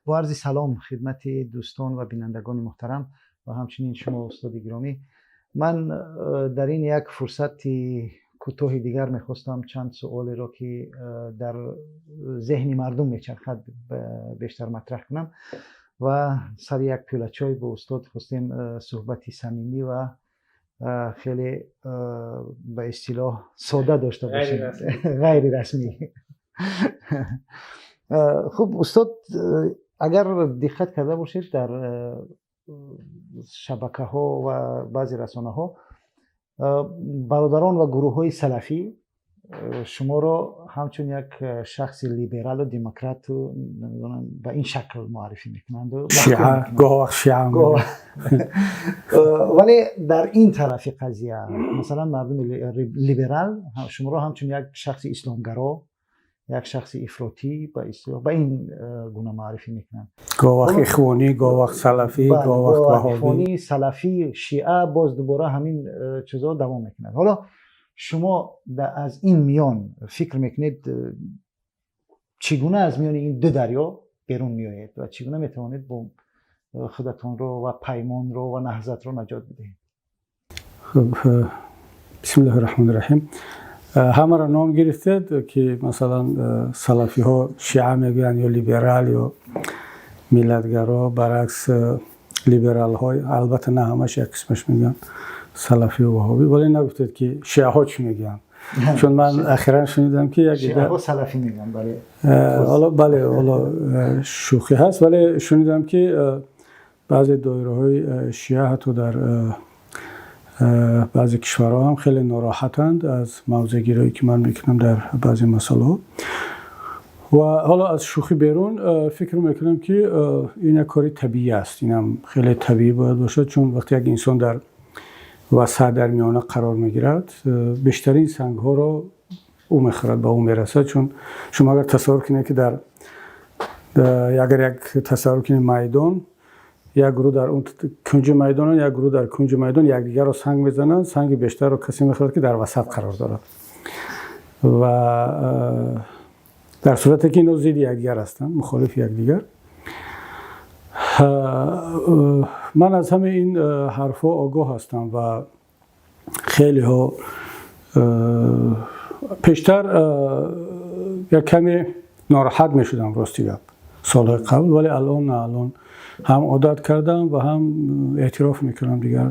با عرض سلام خدمت دوستان و بینندگان محترم و همچنین شما استاد گرامی، من در این یک فرصت کوتاه دیگر میخواستم چند سوالی را که در ذهن مردم میچرخد بیشتر مطرح کنم و سر یک پیاله چای با استاد خواستیم صحبتی صمیمی و خیلی به اصطلاح ساده داشته باشیم، غیر رسمی. خب استاد، اگر دقت کرده باشید در شبکه ها و بعضی رسانه ها برادران و گروه های سلفی شما را همچون یک شخص لیبرال و دموکرات و نمیدونم به این شکل معرفی میکنند. شیعه، گاه شیعه. ولی در این طرف قضیه مثلا مردم لیبرال شما را همچون یک شخص اسلامگرا، یک شخص افراطی به این گونه معرفی میکنن. گاه اخوانی، گاه سلفی، گاه اخوانی، سلفی، شیعه، باز دوباره همین چیزا دوام میکنن. حالا شما از این میان فکر میکنید چگونه از میان این دو دریا بیرون میایید و چگونه میتوانید با خودتون رو و پیمان رو و نهضت رو نجات بدهید؟ بسم الله الرحمن الرحیم. همه را نام گرفتید که مثلا سلفی ها شیعه میگن یا لیبرال یا ملتگرا، برعکس لیبرال های البته نه همش یک قسمش میگن سلفی و وهابی، ولی نگفتید که شیعه ها چی میگن. چون من اخیراً شنیدم که یک شیعه ها سلفی میگن. بله شوخی هست، ولی شنیدم که بعضی دایره های شیعه حتی در بعضی کشورها هم خیلی ناراحتند از موضع گیری که من میکنم در بعضی مسائل ها. و حالا از شوخی بیرون فکر میکنم که این یک کاری طبیعی است، اینم خیلی طبیعی باید باشد، چون وقتی یک انسان در وسط در میانه قرار میگیرد بیشترین سنگ ها را او میخورد، به او میرسد. چون شما اگر تصور کنید که اگر یک تصور کنید میدان، یک گروه در اون کنج میدان، یک گروه در کنج میدان یکدیگر را سنگ میزنند، سنگ بیشتر را کسی میخورد که در وسط قرار دارد و در صورتی که اینا ضد یکدیگر هستند، مخالف یکدیگر. من از همه این حرفا آگاه هستم و خیلی ها پیشتر یک کمی ناراحت می شدم راستی گپ سالهای قبل، ولی الان هم عادت کردم و هم اعتراف میکنم دیگر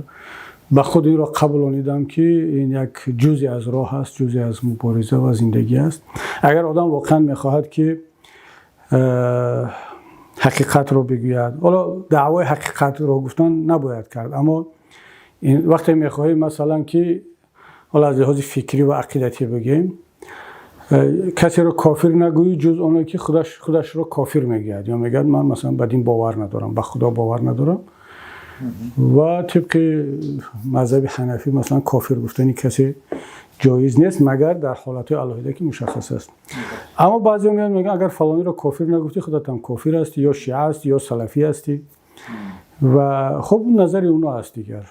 به خود این را قبولانیدم که این یک جزئی از راه است، جزئی از مبارزه و زندگی است. اگر آدم واقعا میخواهد که حقیقت رو بگوید، حالا دعوای حقیقت رو گفتن نباید کرد، اما این وقتی میخواهی مثلا که حالا از لحاظ فکری و عقیدتی بگیم، کسی رو کافر نگویی جز اونایی که خودش رو کافر میگوید یا میگه من مثلا به دین باور ندارم، به خدا باور ندارم. و طبق مذهب حنفی مثلا کافر گفتنی کسی جایز نیست مگر در حالتهای علاهیده که مشخص است. اما بعضی میگن اگر فلانی رو کافر نگفتی خودت هم کافر هستی، یا شیعه هستی یا سلفی هستی. و خب نظر اونا هست دیگر.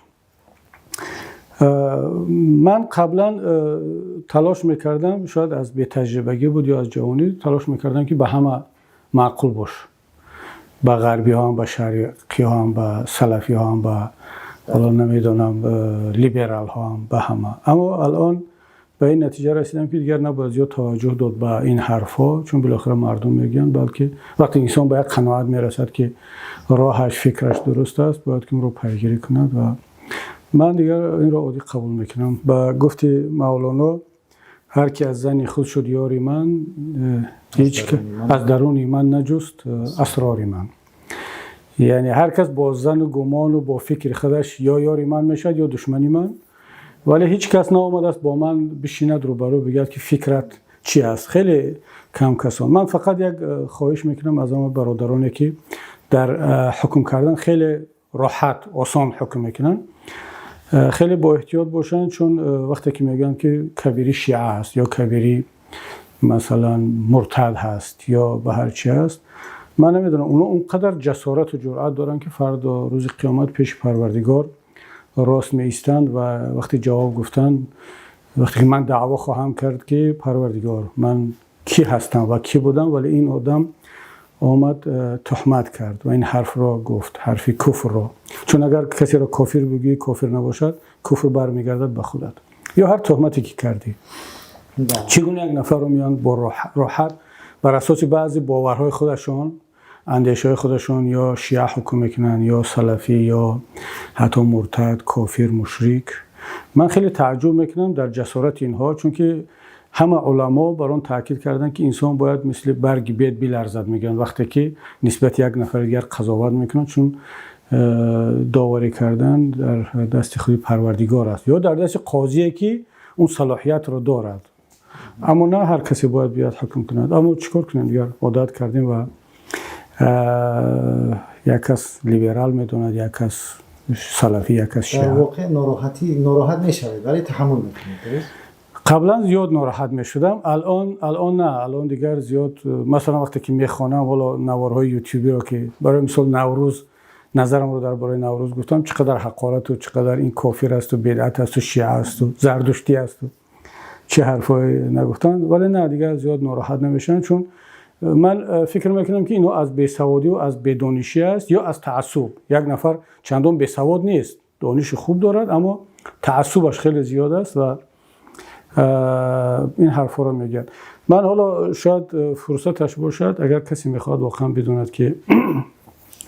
من قبلا تلاش میکردم، شاید از بی تجربگی بود یا از جوانی، تلاش میکردم که به همه معقول باش، به غربی ها هم، به شرقی ها هم، به سلفی ها هم، به حالا نمیدونم لیبرال ها هم، به همه. اما الان به این نتیجه رسیدم که دیگر نباید زیاد توجه داد به این حرفا، چون بالاخره مردم میگن، بلکه وقتی انسان به یک قناعت میرسد که راهش فکرش درست است باید که اون رو پیگیری کند و من دیگر این را عادی قبول میکنم. با گفت مولانا هر کی از زن خود شد یاری من، هیچ از درون من نجست اسرار من. یعنی هر کس با زن و گمان و با فکر خودش یا یاری من میشد یا دشمنی من، ولی هیچ کس نآمده است با من بشیند روبرو بگید که فکرت چی است. خیلی کم کسان. من فقط یک خواهش میکنم از همه برادرانی که در حکم کردن خیلی راحت آسان حکم میکنن، خیلی با احتیاط باشن، چون وقتی که میگن که کبیری شیعه است یا کبیری مثلا مرتد هست یا به هر چی هست، من نمیدونم اونا اونقدر جسارت و جرأت دارن که فردا روز قیامت پیش پروردگار راست می ایستند و وقتی جواب گفتن، وقتی من دعوا خواهم کرد که پروردگار من کی هستم و کی بودم، ولی این آدم آمد تهمت کرد و این حرف را گفت، حرف کفر را. چون اگر کسی را کافر بگی کافر نباشد، کفر برمیگردد به خودت، یا هر تهمتی که کردی. چگونه یک نفر رو میان با راحت بر اساس بعضی باورهای خودشون، اندیشه‌های خودشون، یا شیعه حکم میکنن یا سلفی یا حتی مرتد، کافر، مشرک. من خیلی تعجب میکنم در جسارت اینها، چون که همه علما بر آن تاکید کردن که انسان باید مثل برگ بید بلرزد، میگن وقتی که نسبت یک نفر دیگر قضاوت میکنن، چون داوری کردن در دست خود پروردگار است یا در دست قاضی که اون صلاحیت رو دارد. اما نه هر کسی باید بیاد حکم کند. اما چیکار کنیم دیگر، عادت کردیم و یک کس لیبرال میدوند، یک کس سلفی، یک کس شیعه. واقعا ناراحت میشوید ولی تحمل میکنید، درست؟ قبلا زیاد ناراحت میشدم، الان نه، الان دیگر زیاد. مثلا وقتی که میخوانم والا نوارهای یوتیوبی رو که برای مثال نوروز نظرم رو درباره نوروز گفتم، چقدر حقارت و چقدر این کافر است و بدعت است و شیعه است و زردشتی است و چه حرفای نگفتن. ولی نه دیگر زیاد ناراحت نمیشن، چون من فکر میکنم که اینو از بیسوادی و از بدانشی است یا از تعصب. یک نفر چندان بیسواد نیست، دانش خوب دارد اما تعصبش خیلی زیاد است و این حرفا رو میگن. من حالا شاید فرصتش باشد اگر کسی میخواد واقعا بدوند که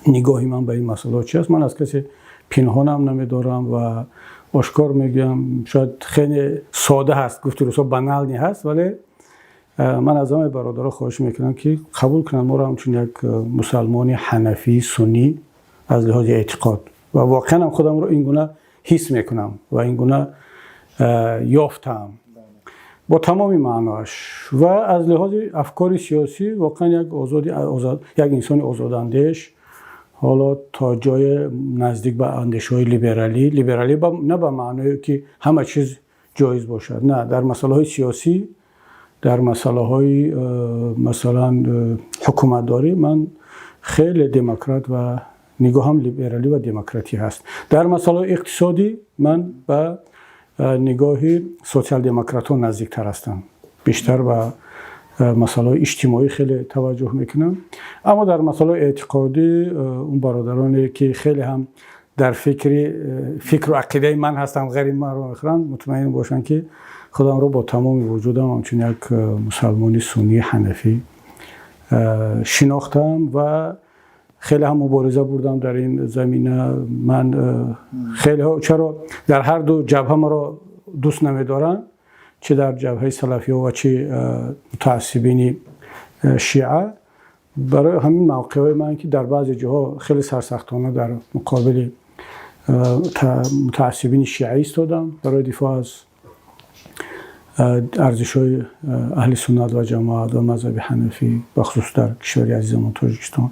نگاهی من به این مسئله چی است. من از کسی پنهانم نمیدارم و آشکار میگم. شاید خیلی ساده هست، گفتگو بنال نی هست، ولی من از همه برادرها خواهش میکنم که قبول کنن ما را همچون یک مسلمانی حنفی سنی از لحاظ اعتقاد، و واقعا هم خودم رو این گونه حس میکنم و این گونه یافتم با تمامی معناش. و از لحاظ افکار سیاسی واقعا یک انسان آزاداندیش، حالا تا جای نزدیک به اندیشه‌های لیبرالی نه به معنی که همه چیز جایز باشد، نه، در مسائل سیاسی، در مسائل مثلا حکومتداری من خیلی دموکرات و نگاهم لیبرالی و دموکراتی هست. در مسائل اقتصادی من به نگاه سوسیال دموکرات نزدیکتر هستم، بیشتر به مسائل اجتماعی خیلی توجه میکنم. اما در مسائل اعتقادی اون برادرانی که خیلی هم در فکر و عقیده من هستم غیر من رو میخوان، مطمئن باشن که خودم رو با تمام وجودم همچون یک مسلمانی سنی حنفی شناختم و خیلی هم مبارزه بردم در این زمینه. من خیلی چرا در هر دو جبهه ما را دوست نمیدارن، چه در جبهه سلفی و چه متعصبین شیعه، برای همین موقعهای من که در بعضی جاها خیلی سرسختانه در مقابل متعصبین شیعه ایستادم برای دفاع از ارزش‌های اهل سنت و جماعت و مذهب حنفی، بخصوص در کشور عزیزمان تاجیکستان.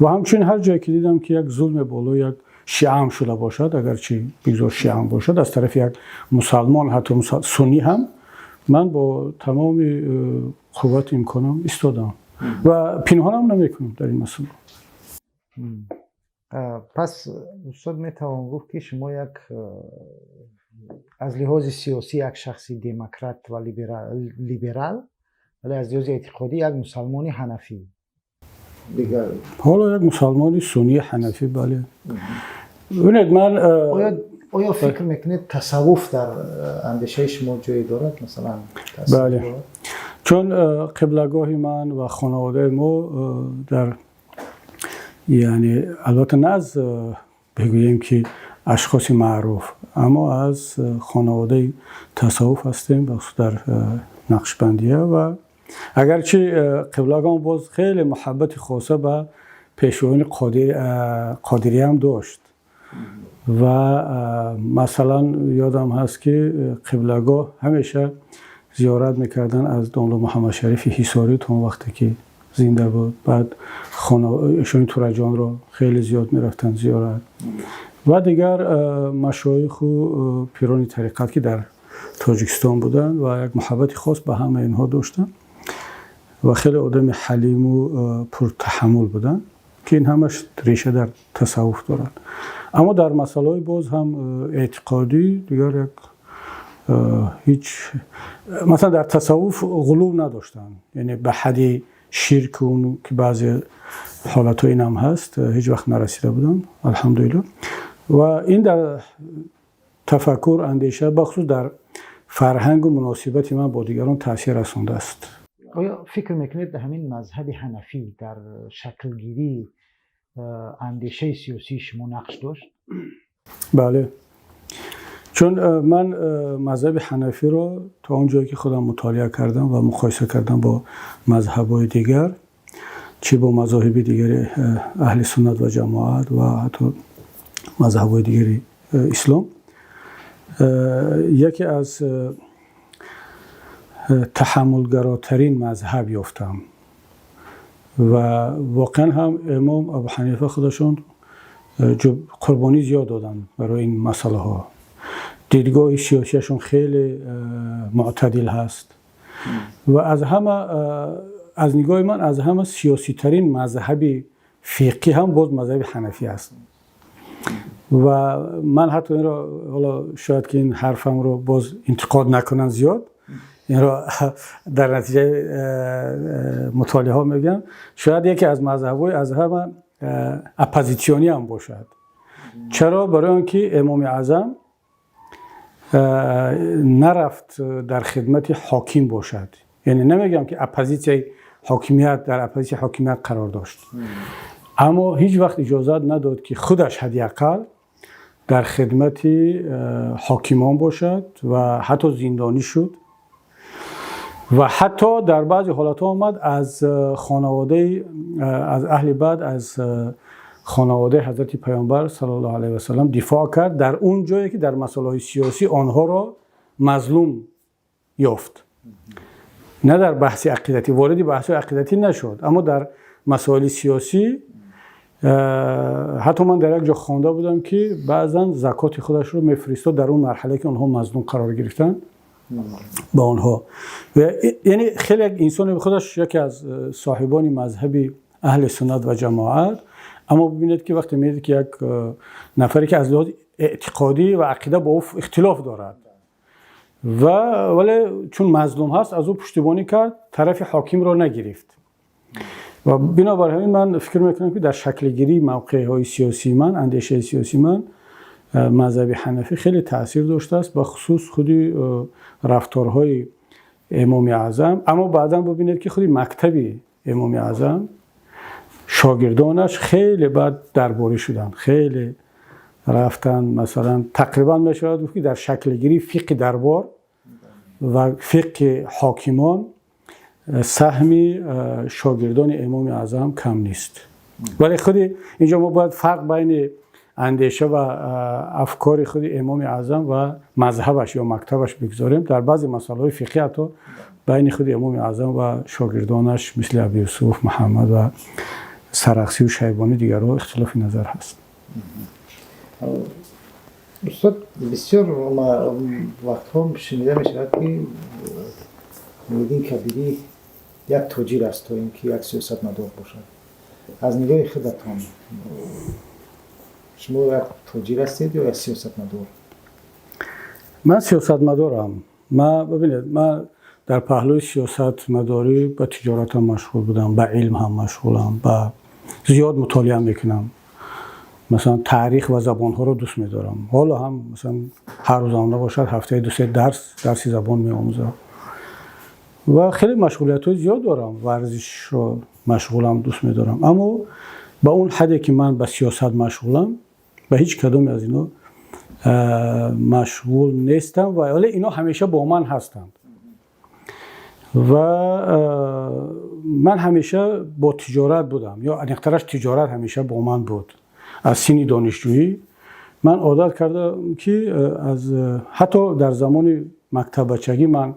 و همچنین هر جایی که دیدم که یک ظلم بالا یک شیعه هم شده باشد، اگرچه بگذار شیعه هم باشد، از طرف یک مسلمان حتی سنی هم، من با تمام قوت امکانم ایستادم و پنهانم نمیکنم در این مسئله. پس استاد میتوان گفت که شما یک از لحاظ سیاسی یک شخصی دموکرات و لیبرال، ولی از لحاظ اعتقادی یک مسلمانی حنفی دیگر. حالا یک مسلمانی سنی حنفی، بله. ببینید من آیا فکر میکنید تصوف در اندیشه شما جایی دارد مثلا؟ بله، چون قبلگاه من و خانواده ما در، یعنی البته نه از بگوییم که اشخاص معروف، اما از خانواده تصوف هستیم، بخصوص در نقشبندیه. و اگرچه قبلگاه باز خیلی محبت خاصه به پیشوایان قادریه هم داشت و مثلا یادم هست که قبلگاه همیشه زیارت میکردن از داملو محمد شریف حصاری تا وقتی که زنده بود. بعد ایشون تورجان رو خیلی زیاد میرفتن زیارت و دیگر مشایخ و پیران طریقت که در تاجیکستان بودن و یک محبت خاص به همه اینها داشتن و خیلی آدم حلیم و پرتحمل بودن که این همش ریشه در تصوف دارن. اما در مسائل باز هم اعتقادی دیگر یک هیچ، مثلا در تصوف غلو نداشتن، یعنی به حدی شرک اون که بعضی حالت این هم هست هیچ وقت نرسیده بودم الحمدلله. و این در تفکر اندیشه بخصوص در فرهنگ و مناسبت من با دیگران تاثیر رسانده است. آیا فکر میکنید همین مذهب حنفی در شکلگیری اندیشه سیاسی شما نقش داشت؟ بله، چون من مذهب حنفی رو تا اونجایی که خودم مطالعه کردم و مقایسه کردم با مذهب‌های دیگر، چه با مذاهب دیگر اهل سنت و جماعت و حتی مذهب‌های دیگر اسلام، یکی از تحملگراترین مذهب یافتم و واقعا هم امام ابو حنیفه خودشون قربانی زیاد دادن برای این مسئله ها. دیدگاه سیاسیشون خیلی معتدل هست و از نگاه من از همه سیاسی ترین مذهب فقهی هم باز مذهب حنفی است. و من حتی این را، حالا شاید که این حرفم رو باز انتقاد نکنن زیاد، این را در نتیجه مطالعه ها میگم، شاید یکی از مذهب‌های از همه اپوزیسیونی هم باشد. چرا؟ برای آنکه امام اعظم نرفت در خدمت حاکم باشد. یعنی نمیگم که اپوزیسیون حاکمیت در اپوزیسیون حاکمیت قرار داشت، اما هیچ وقت اجازه نداد که خودش حداقل در خدمت حاکمان باشد و حتی زندانی شد و حتی در بعضی حالات آمد از خانواده، از اهل بیت، از خانواده حضرت پیامبر صلی الله علیه و سلم دفاع کرد در اون جایی که در مسائل سیاسی آنها را مظلوم یافت. نه در بحث عقیدتی، وارد بحث عقیدتی نشد، اما در مسائل سیاسی حتی من در یک جا خوانده بودم که بعضا زکات خودش رو میفرستاد در اون مرحله که آنها مظلوم قرار گرفتن با آنها. و یعنی خیلی یک انسان به خودش یکی از صاحبان مذهب اهل سنت و جماعت، اما ببینید که وقتی میدید که یک نفری که از لحاظ اعتقادی و عقیده با او اختلاف دارد ولی چون مظلوم هست از او پشتیبانی کرد، طرف حاکم را نگرفت. و بنابر همین من فکر میکنم که در شکل گیری موقع های سیاسی من، اندیشه سیاسی من، مذهب حنفی خیلی تاثیر داشته است، به خصوص خودی رفتارهای امام اعظم. اما بعدا ببینید که خودی مکتب امام اعظم شاگردانش خیلی بعد درباری شدن، خیلی رفتن، مثلا تقریبا میشود گفت که در شکل گیری فقه دربار و فقه حاکمان سهم شاگردان امام اعظم کم نیست. ولی خودی اینجا ما باید فرق بین اندیشه و افکار خود امام اعظم و مذهبش یا مکتبش بگذاریم. در بعضی مسائل فقهی حتی بین خود امام اعظم و شاگردانش مثل ابی یوسف، محمد و سرخسی و شیبانی دیگر اختلاف نظر هست. استاد، بسیار وقتها شنیده می شود که محیدین کبیری یک تاجر است تا اینکه یک سیاستمدار باشد. از نگاه خودتان شما یک تاجر هستید یا یک سیاستمدار؟ من سیاستمدارم. من در پهلوی سیاستمداری به تجارت هم مشغول بودم، به علم هم مشغولم، به زیاد مطالعه میکنم. مثلا تاریخ و زبان ها رو دوست می‌دارم. حالا هم مثلا هر روزانه باشد هفته 2-3 درسی زبان می‌آموزم و خیلی مشغولیت‌های زیاد دارم. ورزش رو مشغولم، دوست می‌دارم، اما با اون حدی که من به سیاست مشغولم به هیچ کدوم از اینا مشغول نیستم و ولی اینا همیشه با من هستند و من همیشه با تجارت بودم، یا انیقترش تجارت همیشه با من بود. از سن دانشجویی من عادت کردم که از حتی در زمان مکتب بچگی من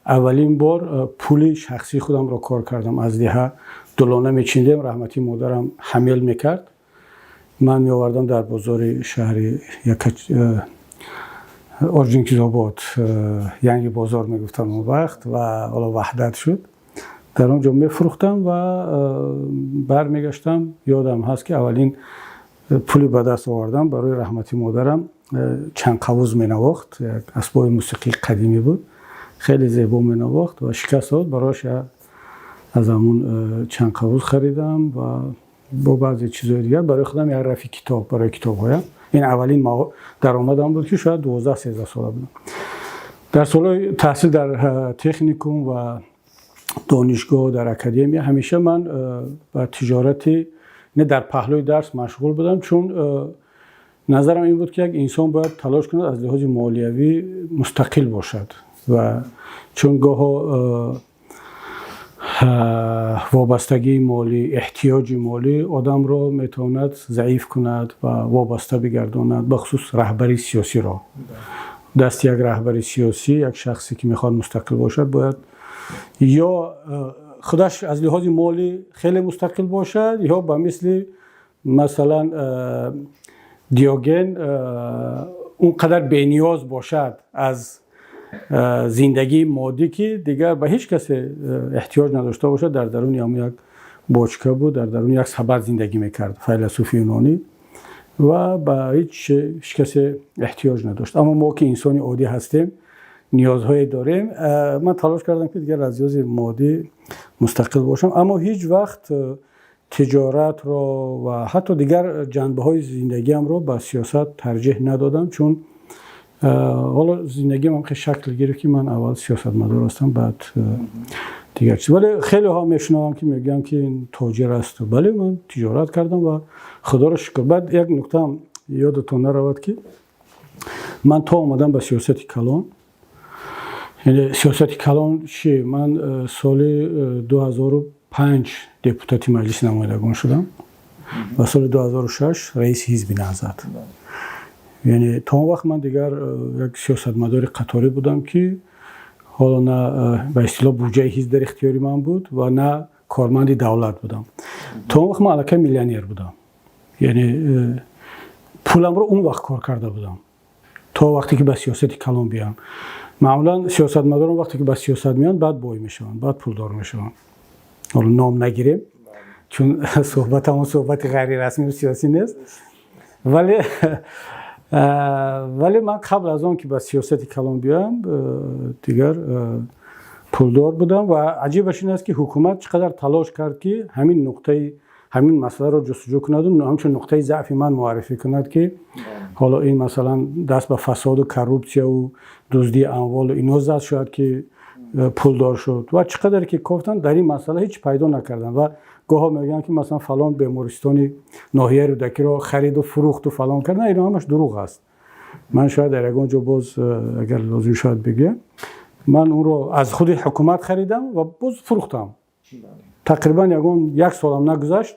اولین بار پول شخصی خودم را کار کردم. از دیه دلانه میچیندم، رحمتی مادرم حمل میکرد، من میآوردم در بازار شهری آرژینکیزآباد، یعنی بازار میگفتن اون وقت و حالا وحدت شد، در اونجا میفروختم و برمیگشتم. یادم هست که اولین پولی به دست آوردم برای رحمتی مادرم چند قوز می نواخت، یک اسباب موسیقی قدیمی بود، خیلی زیبا می نواخت و شکست داد، براش از همون چند قوس خریدم و با بعضی چیزهای دیگر برای خودم یک رفی کتاب برای کتاب‌هایم. این اولین درآمدم بود که شاید 12-13 ساله بودم. در سال تحصیل در تکنیکوم و دانشگاه در اکادمی همیشه من با تجارتی نه در پهلوی درس مشغول بودم، چون نظرم این بود که یک انسان باید تلاش کند از لحاظ مالیوی مستقل باشد و چون گاه وابستگی مالی، احتیاج مالی آدم را میتواند ضعیف کند و وابسته بگرداند، به خصوص رهبری سیاسی را. دست یک رهبری سیاسی، یک شخصی که میخواد مستقل باشد باید یا خودش از لحاظ مالی خیلی مستقل باشد یا به مثلا دیوگن اونقدر بینیاز باشد از زندگی مادی که دیگر به هیچ کسی احتیاج نداشته باشد. در درون هم یک باچکه بود، در درون یک سبد زندگی میکرد، فیلسوف یونانی، و به هیچ کسی احتیاج نداشت. اما ما که انسانی عادی هستیم نیازهایی داریم. من تلاش کردم که دیگر از لحاظ مادی مستقل باشم، اما هیچ وقت تجارت را و حتی دیگر جنبه‌های زندگیم را به سیاست ترجیح ندادم، چون حالا زندگیم هم شکل گرفت که من اول سیاستمدار هستم بعد دیگر چیز. ولی خیلی ها میشنوم که میگن که این تاجر است. بله، من تجارت کردم و خدا را شکر. بعد یک نکته هم یادتون نرود که من تا اومدم به سیاست کلان، یعنی سیاست کلان چی؟ من سال 2005 دپوتاتی مجلس نمایندگان شدم و سال 2006 رئیس حزب نهضت. یعنی تا اون وقت من دیگر یک سیاستمدار قطاری بودم که حالا نه به اصطلاح بودجه حزب در اختیاری من بود و نه کارمند دولت بودم. تا اون وقت من الکی میلیونر بودم، یعنی پولم رو اون وقت کار کرده بودم تا وقتی که به سیاست کلان بیام. معمولا سیاستمداران وقتی که به سیاست میان بعد بای میشون، بعد پولدار میشون. حالا نام نگیریم چون صحبت همون صحبت غیر رسمی و سیاسی نیست، ولی من قبل از اون که به سیاست کلان بیام دیگر پولدار بودم و عجیبش این است که حکومت چقدر تلاش کرد که همین مسئله را جستجو کند و همچون نقطه ضعف من معرفی کند که حالا این مثلا دست به فساد و کروپسیا و دزدی اموال و اینا زد شاید که پولدار شد و چقدر که گفتن در این مسئله هیچ پیدا نکردن و گاها میگن که مثلا فلان بیمارستان ناحیه رودکی را خرید و فروخت و فلان کردن. اینا همش دروغ است. من شاید در اونجا باز اگر لازم شاید بگم من اون رو از خود حکومت خریدم و باز فروختم. تقریبا یک سالم نگذشت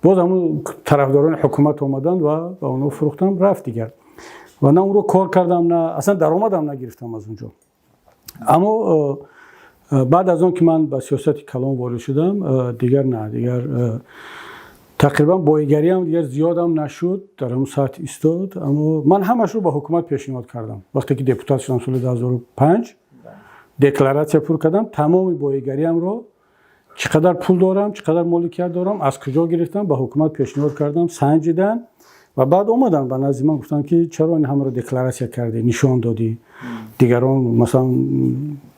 باز همون طرفداران حکومت اومدن و اونو فروختم رفت دیگر و نه اون رو کار کردم نه اصلا درآمدم نگرفتم از اونجا. اما بعد از اون که من به سیاست کلان وارد شدم دیگر تقریبا بایگری هم دیگر زیادم نشد، در اون ساعت ایستاد. اما من همش رو به حکومت پیشنهاد کردم. وقتی که دپوتات شدم سال 2005 دکلراسیون پر کردم تمام بایگریم رو، چقدر پول دارم، چقدر مالکیت دارم، از کجا گرفتم، به حکومت پیشنهاد کردم، سنجیدن و بعد اومدن به نزد من گفتن که چرا این همه رو دکلراسیون کردی، نشان دادی. دیگران مثلا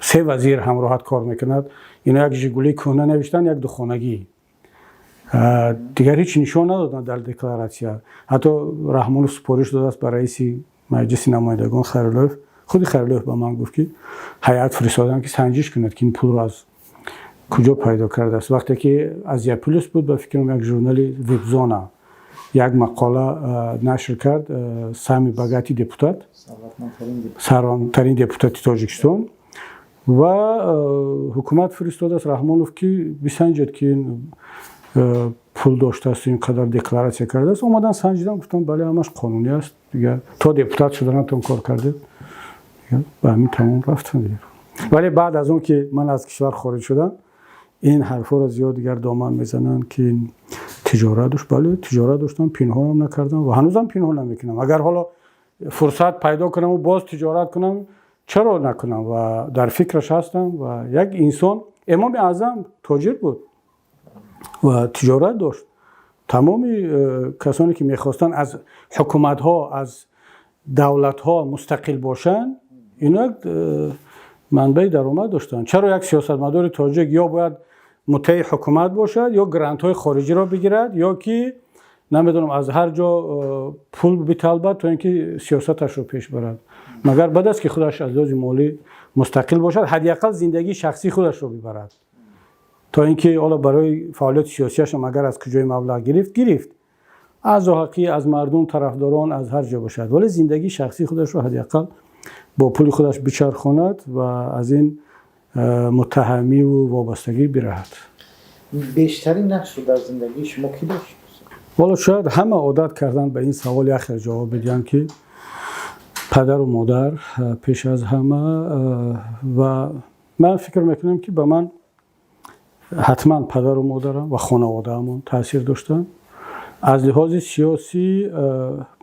3 وزیر همراهت کار میکند، اینا یک ژگولی کهنه نوشتن، یک دخانگی، دیگر هیچ نشان ندادن در دکلراسیون. حتی رحمانوف سپارش داده است به رئیس مجلس نمایندگان خیرلوف، خود خیرلوف به من گفت که هیئت فرستادن که سنجش کند که این پول رو از کجا پیدا کرده است. وقتی که از یپولس بود به فکرم یک ژورنال وبزانا یک مقاله نشر کرد، سامی باگاتی دپوتات، ثروتمندترین دپوتات تاجیکستان، و حکومت فرستاده است رحمانوف که بسنجد که این پول داشته است، اینقدر دکلراسیون کرده است. اومدن سنجیدن گفتم بله همش قانونی است دیگه، تا دپوتات شدن تون کار کرده و همین تمام رفتن دیگه. ولی بعد از اون که من از کشور خارج شدم این حرفا را زیاد دیگر دامن میزنن که تجارت داشت. بله تجارت داشتم، پنهان هم نکردم و هنوزم پنهان نمیکنم. اگر حالا فرصت پیدا کنم و باز تجارت کنم چرا نکنم و در فکرش هستم. و یک انسان امام اعظم تاجر بود و تجارت داشت. تمام کسانی که میخواستن از حکومت ها از دولت ها مستقل باشن اینا منبع درآمد داشتن. چرا یک سیاستمدار تاجیک یا باید مطیع حکومت باشد یا گرانت های خارجی را بگیرد یا که نمیدونم از هر جا پول بطلبد تا اینکه سیاستش رو پیش برد، مگر بعد است که خودش از لحاظ مالی مستقل باشد، حداقل زندگی شخصی خودش رو ببرد تا اینکه حالا برای فعالیت سیاسیش هم اگر از کجای مبلغ گرفت از حقی از مردم طرفداران از هر جا باشد، ولی زندگی شخصی خودش رو حداقل با پول خودش بچرخاند و از این متهمی و وابستگی برهد. بیشترین نقش رو در زندگی شما کی داشت؟ والا شاید همه عادت کردن به این سوال آخر جواب بدن که پدر و مادر پیش از همه، و من فکر میکنم که به من حتما پدر و مادرم و خانواده همون تاثیر داشتن. از لحاظ سیاسی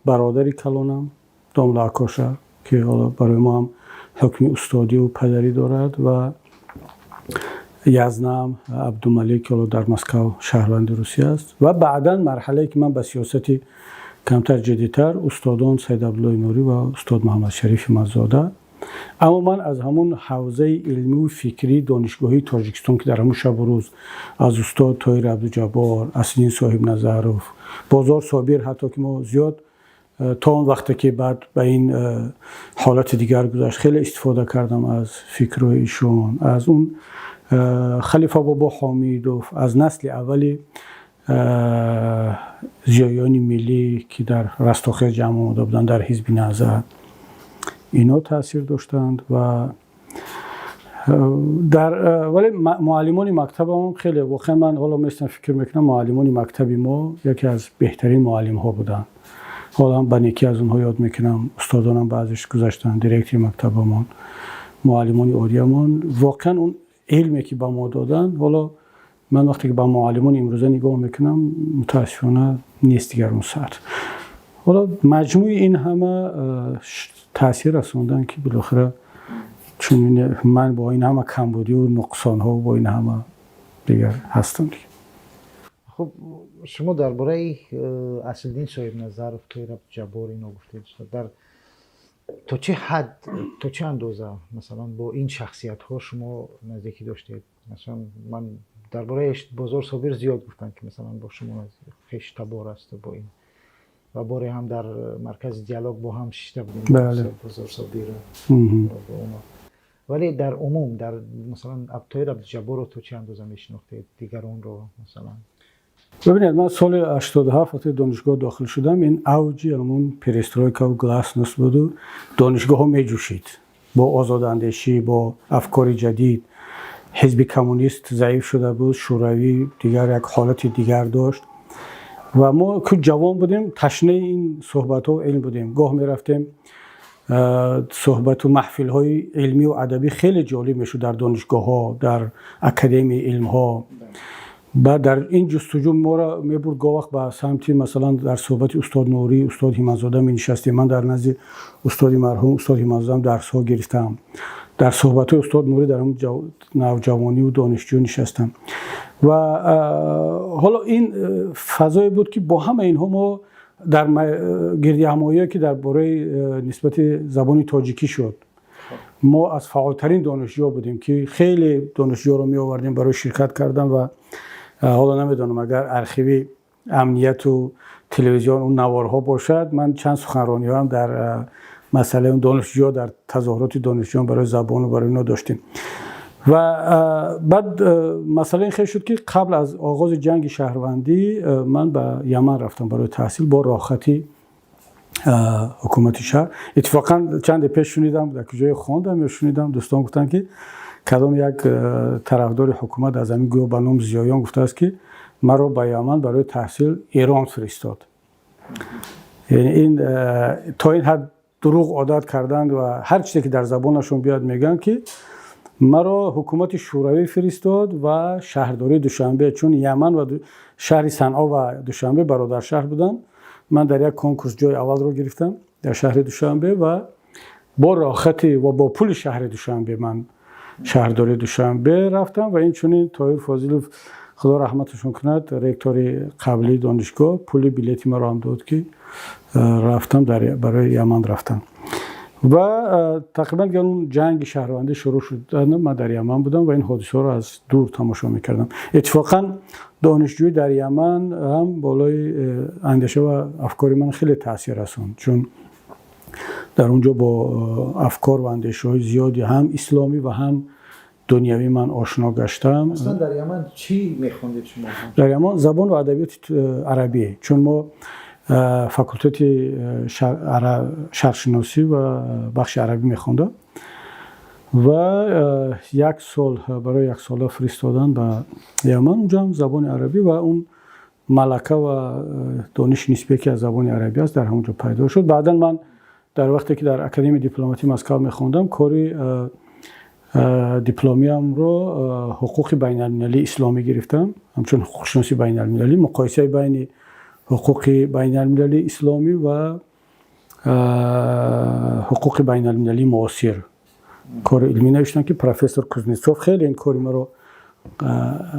برادری کلانم داملا اکاشا که حالا برای ما هم حکم استادی و پدری دارد و یزنم عبدالملک که در مسکو شهروند روسیه است و بعدا مرحله که من به سیاستی کمتر جدیتر استادان سید عبدالله نوری و استاد محمد شریف مزاده. اما من از همون حوزه علمی و فکری دانشگاهی تاجیکستان که در همون شب و روز از استاد طاهر عبدالجبار، اصلین صاحب نظروف، بازار صابر، حتی که ما زیاد تا اون وقتی که بعد به این حالت دیگر گذشت خیلی استفاده کردم از فکرهای ایشون، از اون خلیفه بابا حامیدوف، از نسل اولی ضیایان ملی که در رستاخیز جمع آمده بودن در حزب نهضت، اینا تاثیر داشتند. و ولی معلمان مکتبم خیلی واقعا من حالا مثلا فکر میکنم معلمان مکتبی ما یکی از بهترین معلم ها بودن. حالا هم به یکی از اونها یاد میکنم، استادانم بعضش گذاشتن، دیرکتور مکتبمون، معلمان اوریمون، واقعا اون علمی که به ما دادن، حالا من وقتی که با معلمان امروزه نگاه میکنم متاسفانه نیست دیگر اون ساعت. حالا مجموع این همه تاثیر رسوندن که بالاخره چون من با این همه کمبودی و نقصان ها و با این همه دیگر هستم دیگه. خب شما درباره اصلدین صاحب نظر و طاهر عبدالجبار اینو گفتید، در تا چه حد، تا چه اندازه مثلا با این شخصیت ها شما نزدیکی داشتید؟ مثلا من درباره بازار صابر زیاد گفتن که مثلا با شما خیش تبار است با این و باره هم در مرکز دیالوگ با هم شیشته بودیم. بله. بازار صابر ولی در عموم در مثلا طاهر عبدالجبار رو تو چه اندازه میشناختید، دیگران رو مثلا؟ ببینید من سال 87 وقتی دانشگاه داخل شدم این اوجی همون پرسترویکا و گلاسنوست بود و دانشگاه ها میجوشید با آزاداندیشی، با افکار جدید. حزب کمونیست ضعیف شده بود، شوروی دیگر یک حالت دیگر داشت و ما که جوان بودیم تشنه این صحبت ها و علم بودیم. گاه می رفتیم صحبت و محفل های علمی و ادبی خیلی جالب میشد در دانشگاه ها، در اکادمی علم ها. بعد در این جستجو ما را میبرد گاه وقت به سمت مثلا در صحبت استاد نوری، استاد همت‌زاده می نشستیم. من در نزد استاد مرحوم استاد همت‌زاده درس ها گرفتم، در صحبت استاد نوری در اون نوجوانی و دانشجو نشستم و حالا این فضایی بود که با همه اینها ما در گردی همایی که در باره نسبت زبان تاجیکی شد ما از فعالترین دانشجو بودیم که خیلی دانشجو رو می آوردیم برای شرکت کردن و حالا نمیدونم اگر ارشیوی امنیت و تلویزیون اون نوارها باشد، من چند سخنرانی هم در مسئله اون دانشجو در تظاهرات دانشجویان برای زبان و برای اینا داشتیم. و بعد مسئله این خیلی شد که قبل از آغاز جنگ شهروندی من به یمن رفتم برای تحصیل با راحتی حکومت شهر. اتفاقا چند پیش شنیدم در کجای خواندم یا شنیدم دوستان گفتن که کدام یک طرفدار حکومت از همین گروه به نام زیایان گفته است که مرا به یمن برای تحصیل ایران فرستاد. یعنی این تا این حد دروغ عادت کردند و هر چیزی که در زبانشون بیاد میگن که مرا حکومت شوروی فرستاد و شهرداری دوشنبه، چون یمن و شهر صنعا و دوشنبه برادر شهر بودن. من در یک کنکورس جای اول رو گرفتم در شهر دوشنبه و با راحتی و با پول شهر دوشنبه من شهرداری دوشنبه رفتم و این چونین طاهر فاضلوف خدا رحمتشون کند رکتور قبلی دانشگاه پول بلیتی مرا هم داد که رفتم برای یمن رفتم و تقریبا که اون جنگ شهروندی شروع شد من در یمن بودم و این حادثه رو از دور تماشا میکردم. اتفاقا دانشجوی در یمن هم بالای اندیشه و افکار من خیلی تاثیر رسوند، چون در اونجا با افکار و اندیشه های زیادی هم اسلامی و هم دنیوی من آشنا گشتم. اصلا در یمن چی میخوندید شما؟ در یمن زبان و ادبیات عربی، چون ما فاکولته شرقشناسی و بخش عربی میخوندم و یک سال برای یک سال فرستادن به یمن، اونجا هم زبان عربی و اون ملکه و دانش نسبی که از زبان عربی است در همونجا پیدا شد. بعدا من در وقتی که در اکادمی دیپلماتی مسکو میخوندم کاری دیپلمیم رو حقوق بین المللی اسلامی گرفتم، همچون حقوق شناسی بین المللی، مقایسه بین حقوق بین المللی اسلامی و حقوق بین المللی معاصر. کار علمی نوشتم که پروفسور کوزنتسوف خیلی این کاری ما رو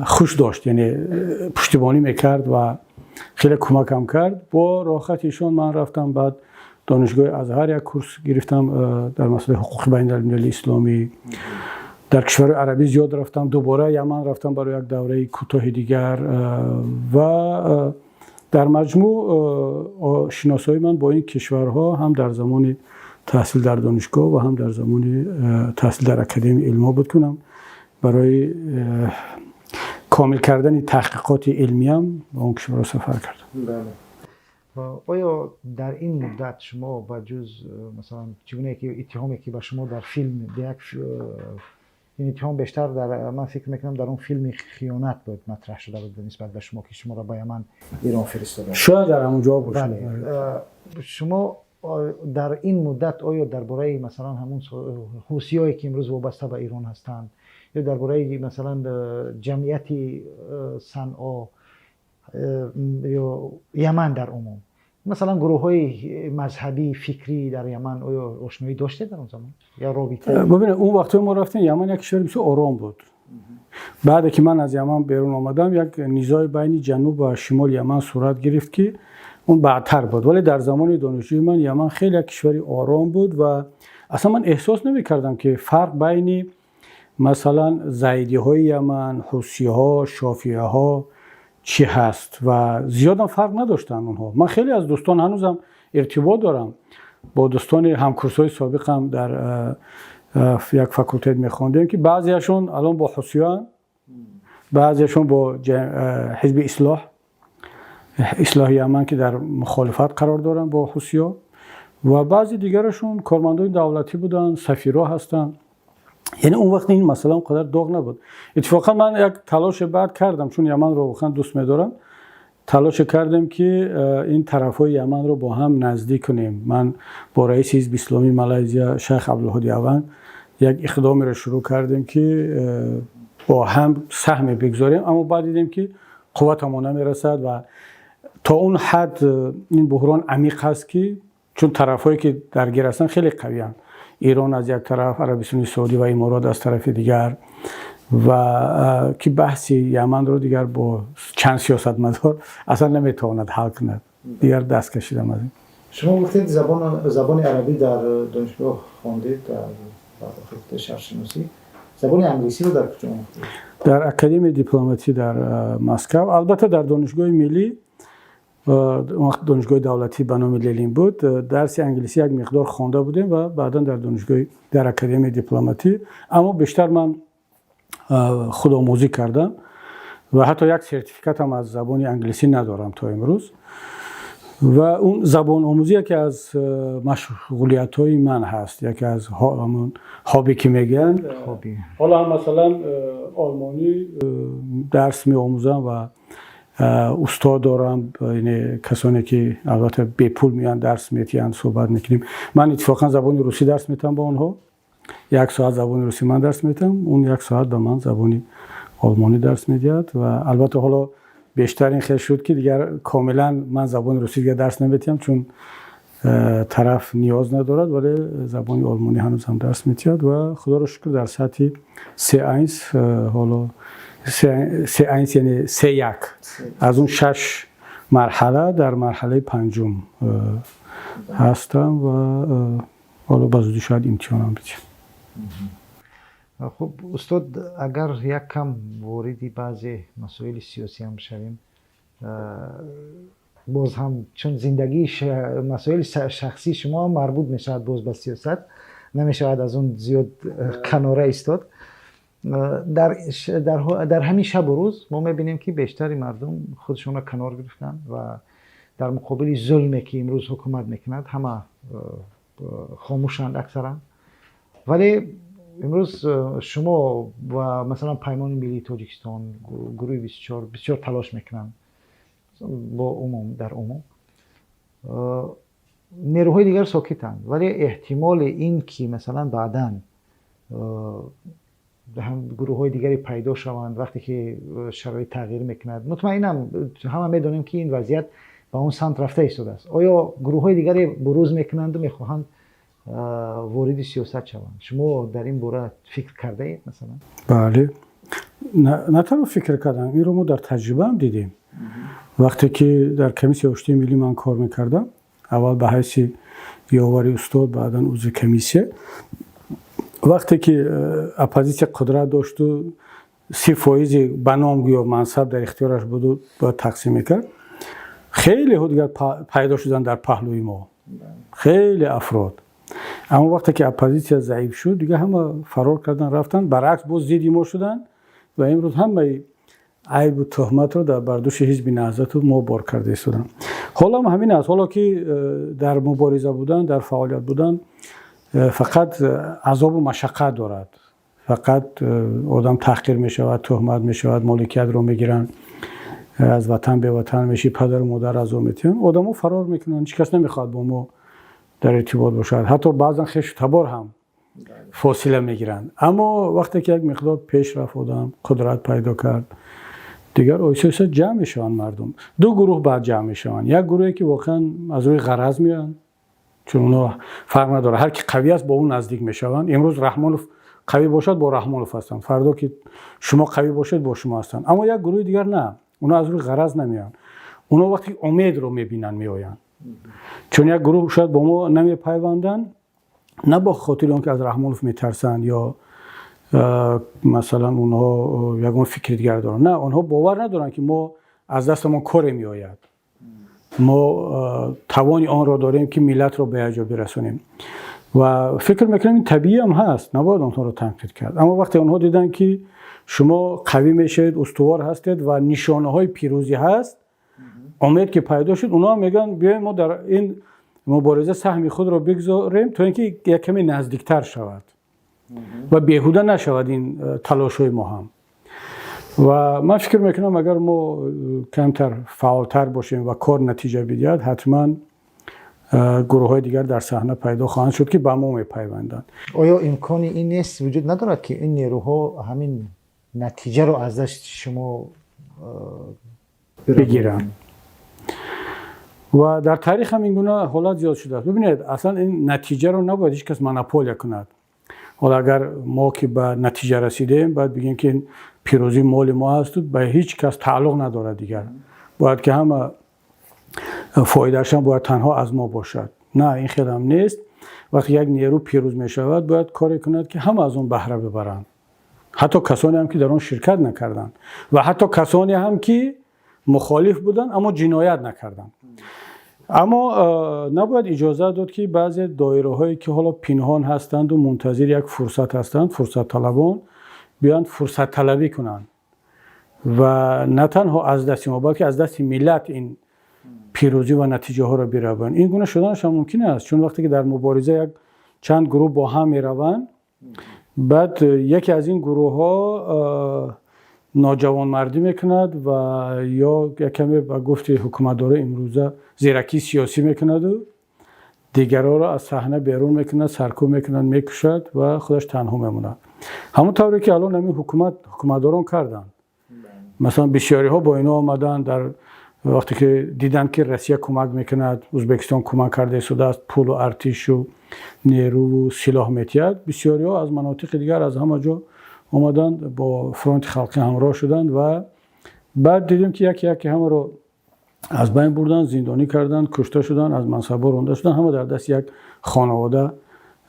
خوش داشت، یعنی پشتیبانی میکرد و خیلی کمکم کرد. با راحت ایشان من رفتم بعد دانشگاه ازهر یک کورس گرفتم در مسئله حقوق بین المللی اسلامی. در کشور عربی زیاد رفتم، دوباره یمن رفتم برای یک دوره کوتاه دیگر و در مجموع شناسایی من با این کشورها هم در زمان تحصیل در دانشگاه و هم در زمان تحصیل در اکادمی علم بود کنم برای کامل کردن تحقیقات علمی هم با اون کشورها سفر کردم. بله. آیا در این مدت شما با جز مثلا چگونه که اتهامی که به شما در فیلم این اتهام بیشتر در من فکر میکنم در اون فیلم خیانت بود مطرح شده بود نسبت به شما که شما را با یمن ایران فرستادن، شاید در همونجا باشه. بله. شما در این مدت آیا درباره مثلا همون حوثیایی که امروز وابسته به ایران هستند یا درباره مثلا جمعیت صنعا یا یمن در عموم مثلا گروه‌های مذهبی فکری در یمن آیا آشنایی داشته در اون زمان یا رابطه؟ ببینید اون وقتی ما رفتیم یمن یک کشور بسیار آرام بود. بعد که من از یمن بیرون آمدم یک نزاع بین جنوب و شمال یمن صورت گرفت که اون بعدتر بود، ولی در زمان دانشجویی من یمن خیلی یک کشوری آرام بود و اصلا من احساس نمی‌کردم که فرق بین مثلا زیدی‌های یمن، حوثی‌ها، شافعی‌ها چی هست و زیاد هم فرق نداشتن اونها. من خیلی از دوستان هنوزم ارتباط دارم با دوستان همکورس‌های سابقم در یک فاکولته می‌خوندیم که بعضیشون الان با حوثیان، بعضیشون با حزب اصلاح یمن که در مخالفت قرار دارن با حوثی‌ها و بعضی دیگرشون کارمندان دولتی بودن، سفیرا هستن. یعنی اون وقت این مسئله اونقدر داغ نبود. اتفاقا من یک تلاش بعد کردم، چون یمن رو واقعا دوست می‌دارم، تلاش کردم که این طرف‌های یمن رو با هم نزدیک کنیم. من با رئیس حزب اسلامی مالزی شیخ عبدالهادی اوان یک اقدامی رو شروع کردیم که با هم سهم بگذاریم، اما بعد دیدیم که قوتمون نمیرسد و تا اون حد این بحران عمیق هست که چون طرفایی که درگیر هستن خیلی قوی هستند، ایران از یک طرف، عربستان سعودی و امارات از طرف دیگر، و که بحث یمن رو دیگر با چند سیاستمدار اصلا نمیتواند حل کند، دیگر دست کشیدم از این. شما گفتید زبان عربی در دانشگاه خواندید در فاکولته شرقشناسی، زبان انگلیسی رو در کجا خوندید؟ در اکادمی دیپلماتی در مسکو. البته در دانشگاه ملی، دانشگاه دولتی به نام لنین بود، درس انگلیسی یک مقدار خوانده بودیم و بعدا در اکادمی دیپلماتی، اما بیشتر من خودآموزی کردم و حتی یک سرتیفیکات هم از زبان انگلیسی ندارم تا امروز. و اون زبان آموزی که از مشغولیت‌های من هست، یکی از همون هابی که میگن. حالا هم مثلا آلمانی درس می‌آموزم و استاد دارم، یعنی کسانی که البته به پول میان درس میتین صحبت میکنیم. من اتفاقا زبان روسی درس میتم با اونها، یک ساعت زبان روسی من درس میتم، اون یک ساعت به من زبان آلمانی درس میدید و البته حالا بیشتر این خیلی شد که دیگر کاملا من زبان روسی دیگر درس نمیتم چون طرف نیاز ندارد، ولی زبان آلمانی هنوز هم درس میتید و خدا رو شکر در سطح C1 حالا C1 یعنی C1 از اون 6 مرحله در مرحله 5 هستم و حالا بازودی شاید امتحان هم بدیم. خب استاد اگر یک کم واردی بعضی مسائل سیاسی هم شویم، باز هم چون زندگی مسائل شخصی شما مربوط میشود باز به سیاست، نمیشود از اون زیاد کناره ایستاد. در همین شب و روز ما میبینیم که بیشتری مردم خودشون را کنار گرفتن و در مقابل ظلمی که امروز حکومت میکند همه خاموشند اکثرا. ولی امروز شما و مثلا پیمان ملی تاجیکستان گروه 24 تلاش میکنن با عموم در عموم، نیروهای دیگر ساکتند، ولی احتمال این که مثلا بعداً هم گروه های دیگری پیدا شوند وقتی که شرایط تغییر میکند، مطمئنم همه میدونیم که این وضعیت به اون سمت رفته ایستاده است. آیا گروه های دیگری بروز میکنند و میخواهند وارد سیاست شوند؟ شما در این باره فکر کرده اید مثلا؟ بله، نه تنها فکر کردم، این رو ما در تجربه هم دیدیم. وقتی که در کمیسیون رشد ملی من کار میکردم، اول به حیث یاوری استاد، بعدا عضو کمیسیون، وقتی که اپوزیسیون قدرت داشت و 30% به نام یا منصب در اختیارش بود و باید تقسیم میکرد، خیلی ها دیگر پیدا شدن در پهلوی ما، خیلی افراد. اما وقتی که اپوزیسیون ضعیف شد دیگه همه فرار کردن رفتن، برعکس باز ضد ما شدن و امروز همه عیب و تهمت رو در برداشت حزب نهضت ما بار کرده ایستادن. حالا هم همین است. حالا که در مبارزه بودن، در فعالیت بودن، فقط عذاب و مشقت دارد. فقط آدم تحقیر می شود، تهمت می شود، مالکیت رو می گیرن، از وطن به وطن میشی، پدر و مادر از او میتین، آدمو فرار میکنن، هیچ کس نمیخواد با ما در ارتباط باشد، حتی بعضا خویش تبار هم فاصله میگیرن. اما وقتی که یک مقدار پیش رفت آدم قدرت پیدا کرد، دیگر اویسه جمع میشوند مردم. دو گروه بعد جمع میشوند، یک گروهی که واقعا از روی غرض میان، چون اونا فرق نداره، هر کی قوی است با اون نزدیک میشوند. امروز رحمانوف قوی باشد با رحمانوف هستند، فردا که شما قوی باشید با شما هستند. اما یک گروه دیگر نه، اونا از روی غرض نمیان، اونا وقتی امید رو میبینن میآیند. چون یک گروه شاید با ما نمیپیوندن، نه با خاطر اون که از رحمانوف میترسند یا مثلا اونها یگان فکر دیگر دارن، نه، اونها باور ندارن که ما از دست ما کار میآید، ما توانی آن را داریم که ملت رو به جا برسونیم و فکر میکنم این طبیعی هم هست، نباید اونها رو تنقید کرد. اما وقتی اونها دیدن که شما قوی میشید، استوار هستید و نشانه های پیروزی هست، امید که پیدا شد، اونا هم میگن بیایم ما در این مبارزه سهم خود رو بگذاریم تا اینکه یک کمی نزدیکتر شود و بیهوده نشود این تلاش های ما هم. و من فکر میکنم اگر ما کمتر فعالتر باشیم و کار نتیجه بدهد، حتما گروه های دیگر در صحنه پیدا خواهند شد که به ما میپیوندند. آیا امکانی این نیست وجود ندارد که این نیروها همین نتیجه رو ازش شما بگیرن؟ و در تاریخ هم این گونه حالات زیاد شده است. ببینید اصلا این نتیجه رو نباید هیچ کس مونوپول کند. حالا اگر ما که به نتیجه رسیدیم باید بگیم که پیروزی مال ما هست، به هیچ کس تعلق نداره دیگر، باید که همه فایده‌اش هم باید تنها از ما باشد. نه، این خیلی نیست. وقتی یک نیرو پیروز می شود باید کاری کند که همه از اون بهره ببرند، حتی کسانی هم که در اون شرکت نکردند و حتی کسانی هم که مخالف بودند اما جنایت نکردند. اما نباید اجازه داد که بعضی دایره هایی که حالا پنهان هستند و منتظر یک فرصت هستند، فرصت طلبان، بیان فرصت طلبی کنند و نه تنها از دست ما بلکه از دست ملت این پیروزی و نتیجه ها را بروند. این گونه شدنش هم ممکن است، چون وقتی که در مبارزه یک چند گروه با هم میروند، بعد یکی از این گروه ها ناجوانمردی میکند و یا یک کمی به گفت حکومتدار امروزه زیرکی سیاسی میکند و دیگرها را از صحنه بیرون میکند، سرکوب میکند، میکشد و خودش تنها میموند. همونطوری که الان همین حکومتداران کردن. مثلا بسیاری ها با اینا آمدن، در وقتی که دیدن که روسیه کمک میکند، ازبکستان کمک کرده شده است، پول و ارتش و نیرو و سلاح میتید، بسیاری ها از مناطق دیگر از همه جا آمدن با فرانت خلقی همراه شدند و بعد دیدیم که یکی یکی همه رو از بین بردن، زندانی کردن، کشته شدن، از منصب‌ها رانده شدن، همه در دست یک خانواده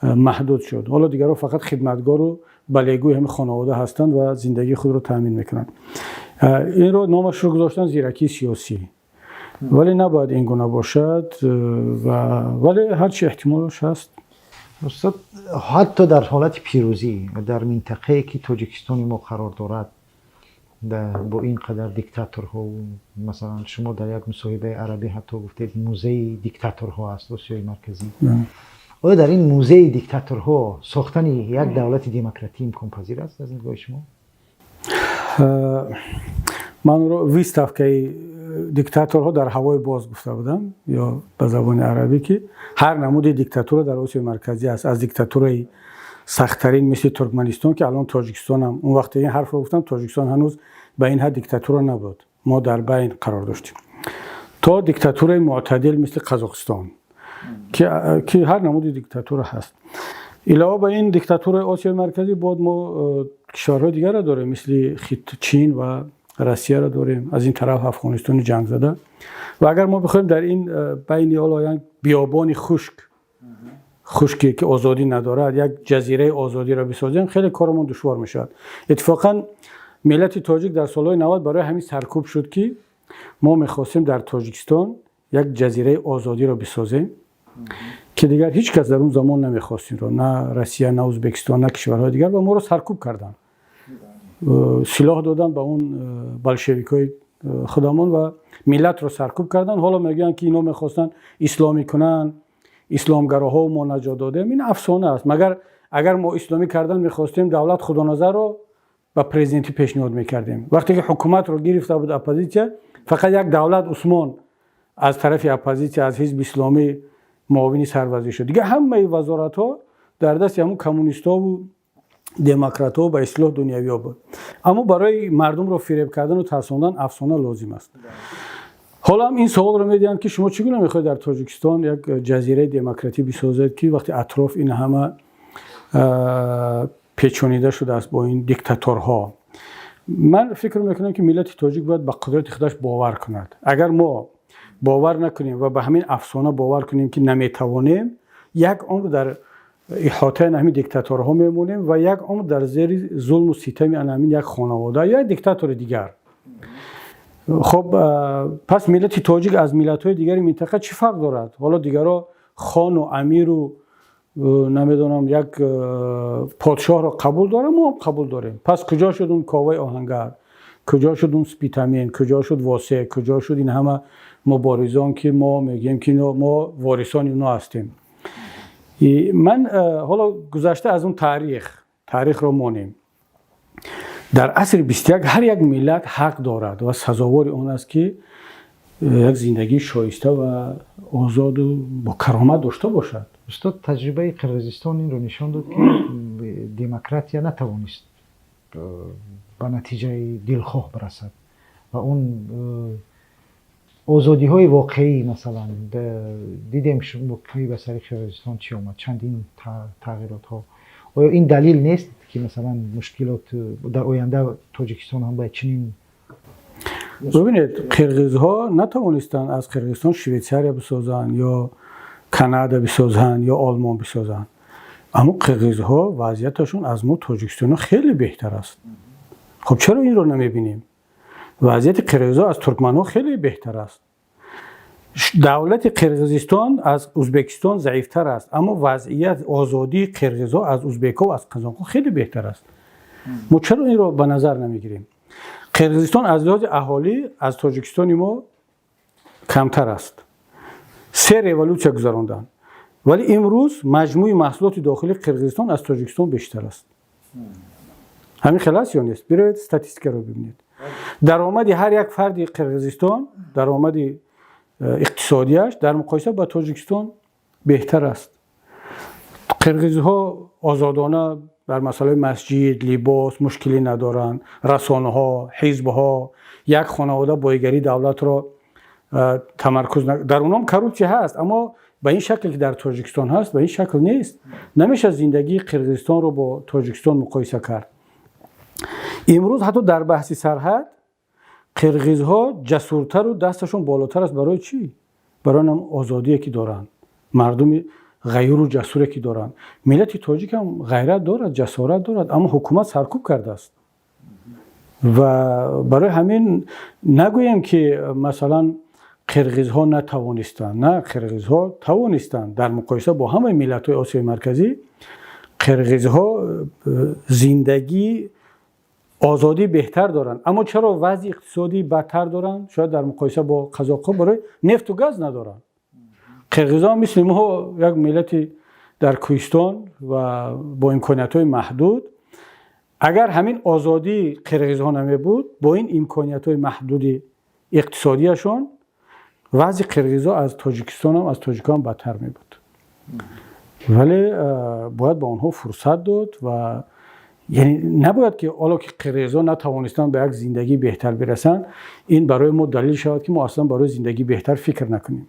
محدود شد. حالا دیگرها فقط خدمتگار و بلگوی همین خانواده هستند و زندگی خود رو تامین میکنند. این رو نامش رو گذاشتن زیرکی سیاسی، ولی نباید این گونه باشد ولی هر چی احتمالش هست. استاد، حتی در حالت پیروزی در منطقه‌ای که تاجیکستان ما قرار دارد با این قدر دیکتاتورها، مثلا شما در یک مصاحبه عربی حتی گفتید موزه دیکتاتورها است آسیای مرکزی. آیا در این موزه دیکتاتورها ساختن یک دولت دموکراتی امکان پذیر است از نگاه شما؟ من رو 20 صفحه دیکتاتورها در هوای باز گفته بودم یا به زبان عربی که هر نمود دیکتاتور در آسیای مرکزی است، از دیکتاتورهای سخت‌ترین مثل ترکمنستان که الان تاجیکستان هم، اون وقت این حرف رو گفتم تاجیکستان هنوز به این حد دیکتاتور نبود، ما در بین قرار داشتیم، تا دیکتاتور معتدل مثل قزاقستان که هر نمود دیکتاتور هست. علاوه بر این دیکتاتور آسیای مرکزی بعد ما کشورهای دیگر را داریم مثل چین و روسیه را داریم، از این طرف افغانستان جنگ زده. و اگر ما بخوایم در این بین یک بیابان خشکی که آزادی ندارد یک جزیره آزادی را بسازیم، خیلی کارمون دشوار میشد. اتفاقا ملت تاجیک در سالهای 90 برای همین سرکوب شد که ما میخواستیم در تاجیکستان یک جزیره آزادی را بسازیم که دیگر هیچ کس در اون زمان نمیخواستیم رو، نه روسیه نه ازبکستان نه کشورهای دیگر، و ما رو سرکوب کردن، سلاح دادن به اون بلشویکای خودمان و ملت رو سرکوب کردن. حالا میگن که اینا میخواستن اسلامی کنن، اسلامگراها و ما نجات دادیم. این افسانه است. مگر اگر ما اسلامی کردن میخواستیم دولت خدانظر رو به پرزیدنتی پیشنهاد میکردیم. وقتی که حکومت رو گرفته بود اپوزیسیون، فقط یک دولت عثمان از طرف اپوزیسیون از حزب اسلامی معاون سربازی شد، دیگه همه وزارت ها در دست همون کمونیستا و دموکرات ها به اصلاح دنیوی ها بود. اما برای مردم رو فریب کردن و ترساندن افسانه لازم است. حالا هم این سوال رو میدین که شما چگونه میخواید در تاجیکستان یک جزیره دموکراتی بسازید که وقتی اطراف این همه پیچونیده شده است با این دیکتاتورها. من فکر میکنم که ملت تاجیک باید به قدرت خودش باور کند. اگر ما باور نکنیم و به همین افسانه باور کنیم که نمیتوانیم، یک عمر در احاطه همین دیکتاتورها میمونیم و یک عمر در زیر ظلم و ستم همین یک خانواده یا دیکتاتور دیگر. خب پس ملت تاجیک از ملت‌های دیگر منطقه چه فرق دارد؟ حالا دیگرها خان و امیر و نمیدونم یک پادشاه را قبول داره، ما هم قبول داریم. پس کجا شد اون کاوه آهنگر، کجا شد اون سپیتامین، کجا شد واسه، کجا شد این همه مبارزان که ما میگیم که ما وارثان اونا هستیم. من حالا گذشته از اون تاریخ رو مانیم. در عصر 21 هر یک ملت حق دارد و سزاوار آن است که یک زندگی شایسته و آزاد و با کرامت داشته باشد. استاد، تجربه قرقیزستان این رو نشان داد که دموکراتیا نتوانست به نتیجه دلخواه برسد و اون آزادی های واقعی، مثلا دیدیم شما به سر قرقیزستان چی آمد، چندین تغییرات ها. آیا این دلیل نیست که مثلا مشکلات در آینده تاجیکستان هم باید چنین؟ ببینید، قرقیزها نتوانستند از قرقیزستان شویتزاریا بسازند یا کانادا بسازند یا آلمان بسازند، اما قرقیزها وضعیتشون از ما تاجیکستان خیلی بهتر است. خب چرا این رو نمیبینیم؟ وضعیت قرقیزها از ترکمنها خیلی بهتر است. دولت قرقیزستان از ازبکستان ضعیفتر است، اما وضعیت آزادی قرقیزها از ازبک‌ها و از قزاق‌ها خیلی بهتر است. ما چرا این رو به نظر نمیگیریم؟ قرقیزستان از لحاظ اهالی از تاجیکستان ما کمتر است. 3 رولوسیون گذراندن، ولی امروز مجموع محصولات داخلی قرقیزستان از تاجیکستان بیشتر است. همین خلاص یا نیست؟ برید استاتستیک رو ببینید. درآمد هر یک فرد قرقیزستان، درآمد اقتصادیش در مقایسه با تاجیکستان بهتر است. قرقیزها آزادانه در مسائل مسجد، لباس مشکلی ندارند. رسانه ها، حزب ها، یک خانواده بایگری دولت را تمرکز در اونام کروپسی هست، اما به این شکل که در تاجیکستان هست به این شکل نیست. نمیشه زندگی قرقیزستان رو با تاجیکستان مقایسه کرد. امروز حتی در بحث سرحد قرقیزها جسورتر و دستشون بالاتر است. برای چی؟ برای آزادی که دارن. مردم غیور و جسوری که دارند. ملت تاجیک هم غیرت دارد، جسارت دارد، اما حکومت سرکوب کرده است. و برای همین نگویم که مثلا قرغیزها نتوانستند. نه، قرغیزها توانستند. در مقایسه با همه ملت‌های آسیای مرکزی قرغیزها زندگی آزادی بهتر دارند، اما چرا وضع اقتصادی بدتر دارند؟ شاید در مقایسه با قزاق‌ها برای نفت و گاز ندارند. قرغیزها مثل ما یک ملتی در کوهستان و با امکانیت‌های محدود، اگر همین آزادی قرغیزها نمی بود، با این امکانیت‌های محدود اقتصادیشان وضع قرغیزها از تاجیکستان هم از تاجیکان بدتر می بود. ولی باید به آنها فرصت داد و یعنی نباید که حالا که قرغیزها نتوانستند به یک زندگی بهتر برسند، این برای ما دلیل شود که ما اصلا برای زندگی بهتر فکر نکنیم.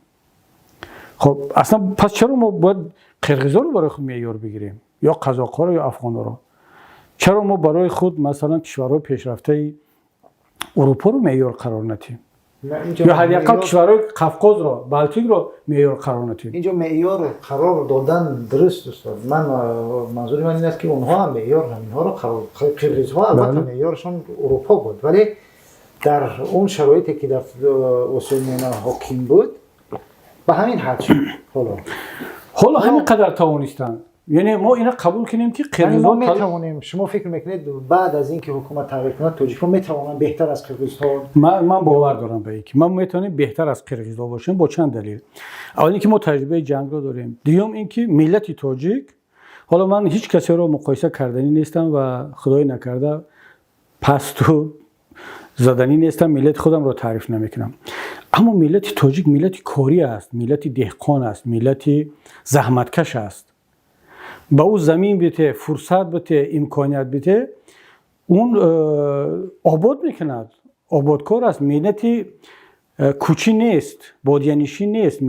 خب اصلا پس چرا ما باید قرغیزها رو برای خود معیار بگیریم یا قزاق‌ها رو یا افغان‌ها رو؟ چرا ما برای خود مثلا کشورهای پیشرفته اروپا رو معیار قرار ندیم؟ یا هر یک کشورهای قفقاز رو، بالتیک رو معیار قرار ندیم؟ اینجا معیار قرار دادن درست است. من منظور من این است که اونها هم معیار همینها رو قرار، قرغیزها البته معیارشون اروپا بود، ولی در اون شرایطی که در آسیای میانه حاکم بود به همین حد شد. حالا همین قدر توانستند. یعنی ما اینا قبول کنیم که قرغیزها میتوانیم. شما فکر میکنید بعد از اینکه حکومت تغییر کنه تاجیک‌ها میتوانن بهتر از قرغیزها؟ من باور دارم به اینکه ما میتونیم بهتر از قرغیزها باشیم. با چند دلیل؟ اول اینکه ما تجربه جنگ رو داریم. دوم اینکه ملت تاجیک، حالا من هیچ کسی رو مقایسه کردنی نیستم و خدای نکرده پست و زدنی نیستم، ملت خودم رو تعریف نمیکنم، اما ملت تاجیک ملت کاری است، ملت دهقان است، ملت زحمتکش است. با او زمین بده، فرصت بده، امکانیت بده، اون آباد میکند، آبادکار است. ملت کوچی نیست، بادیه‌نشین نیست،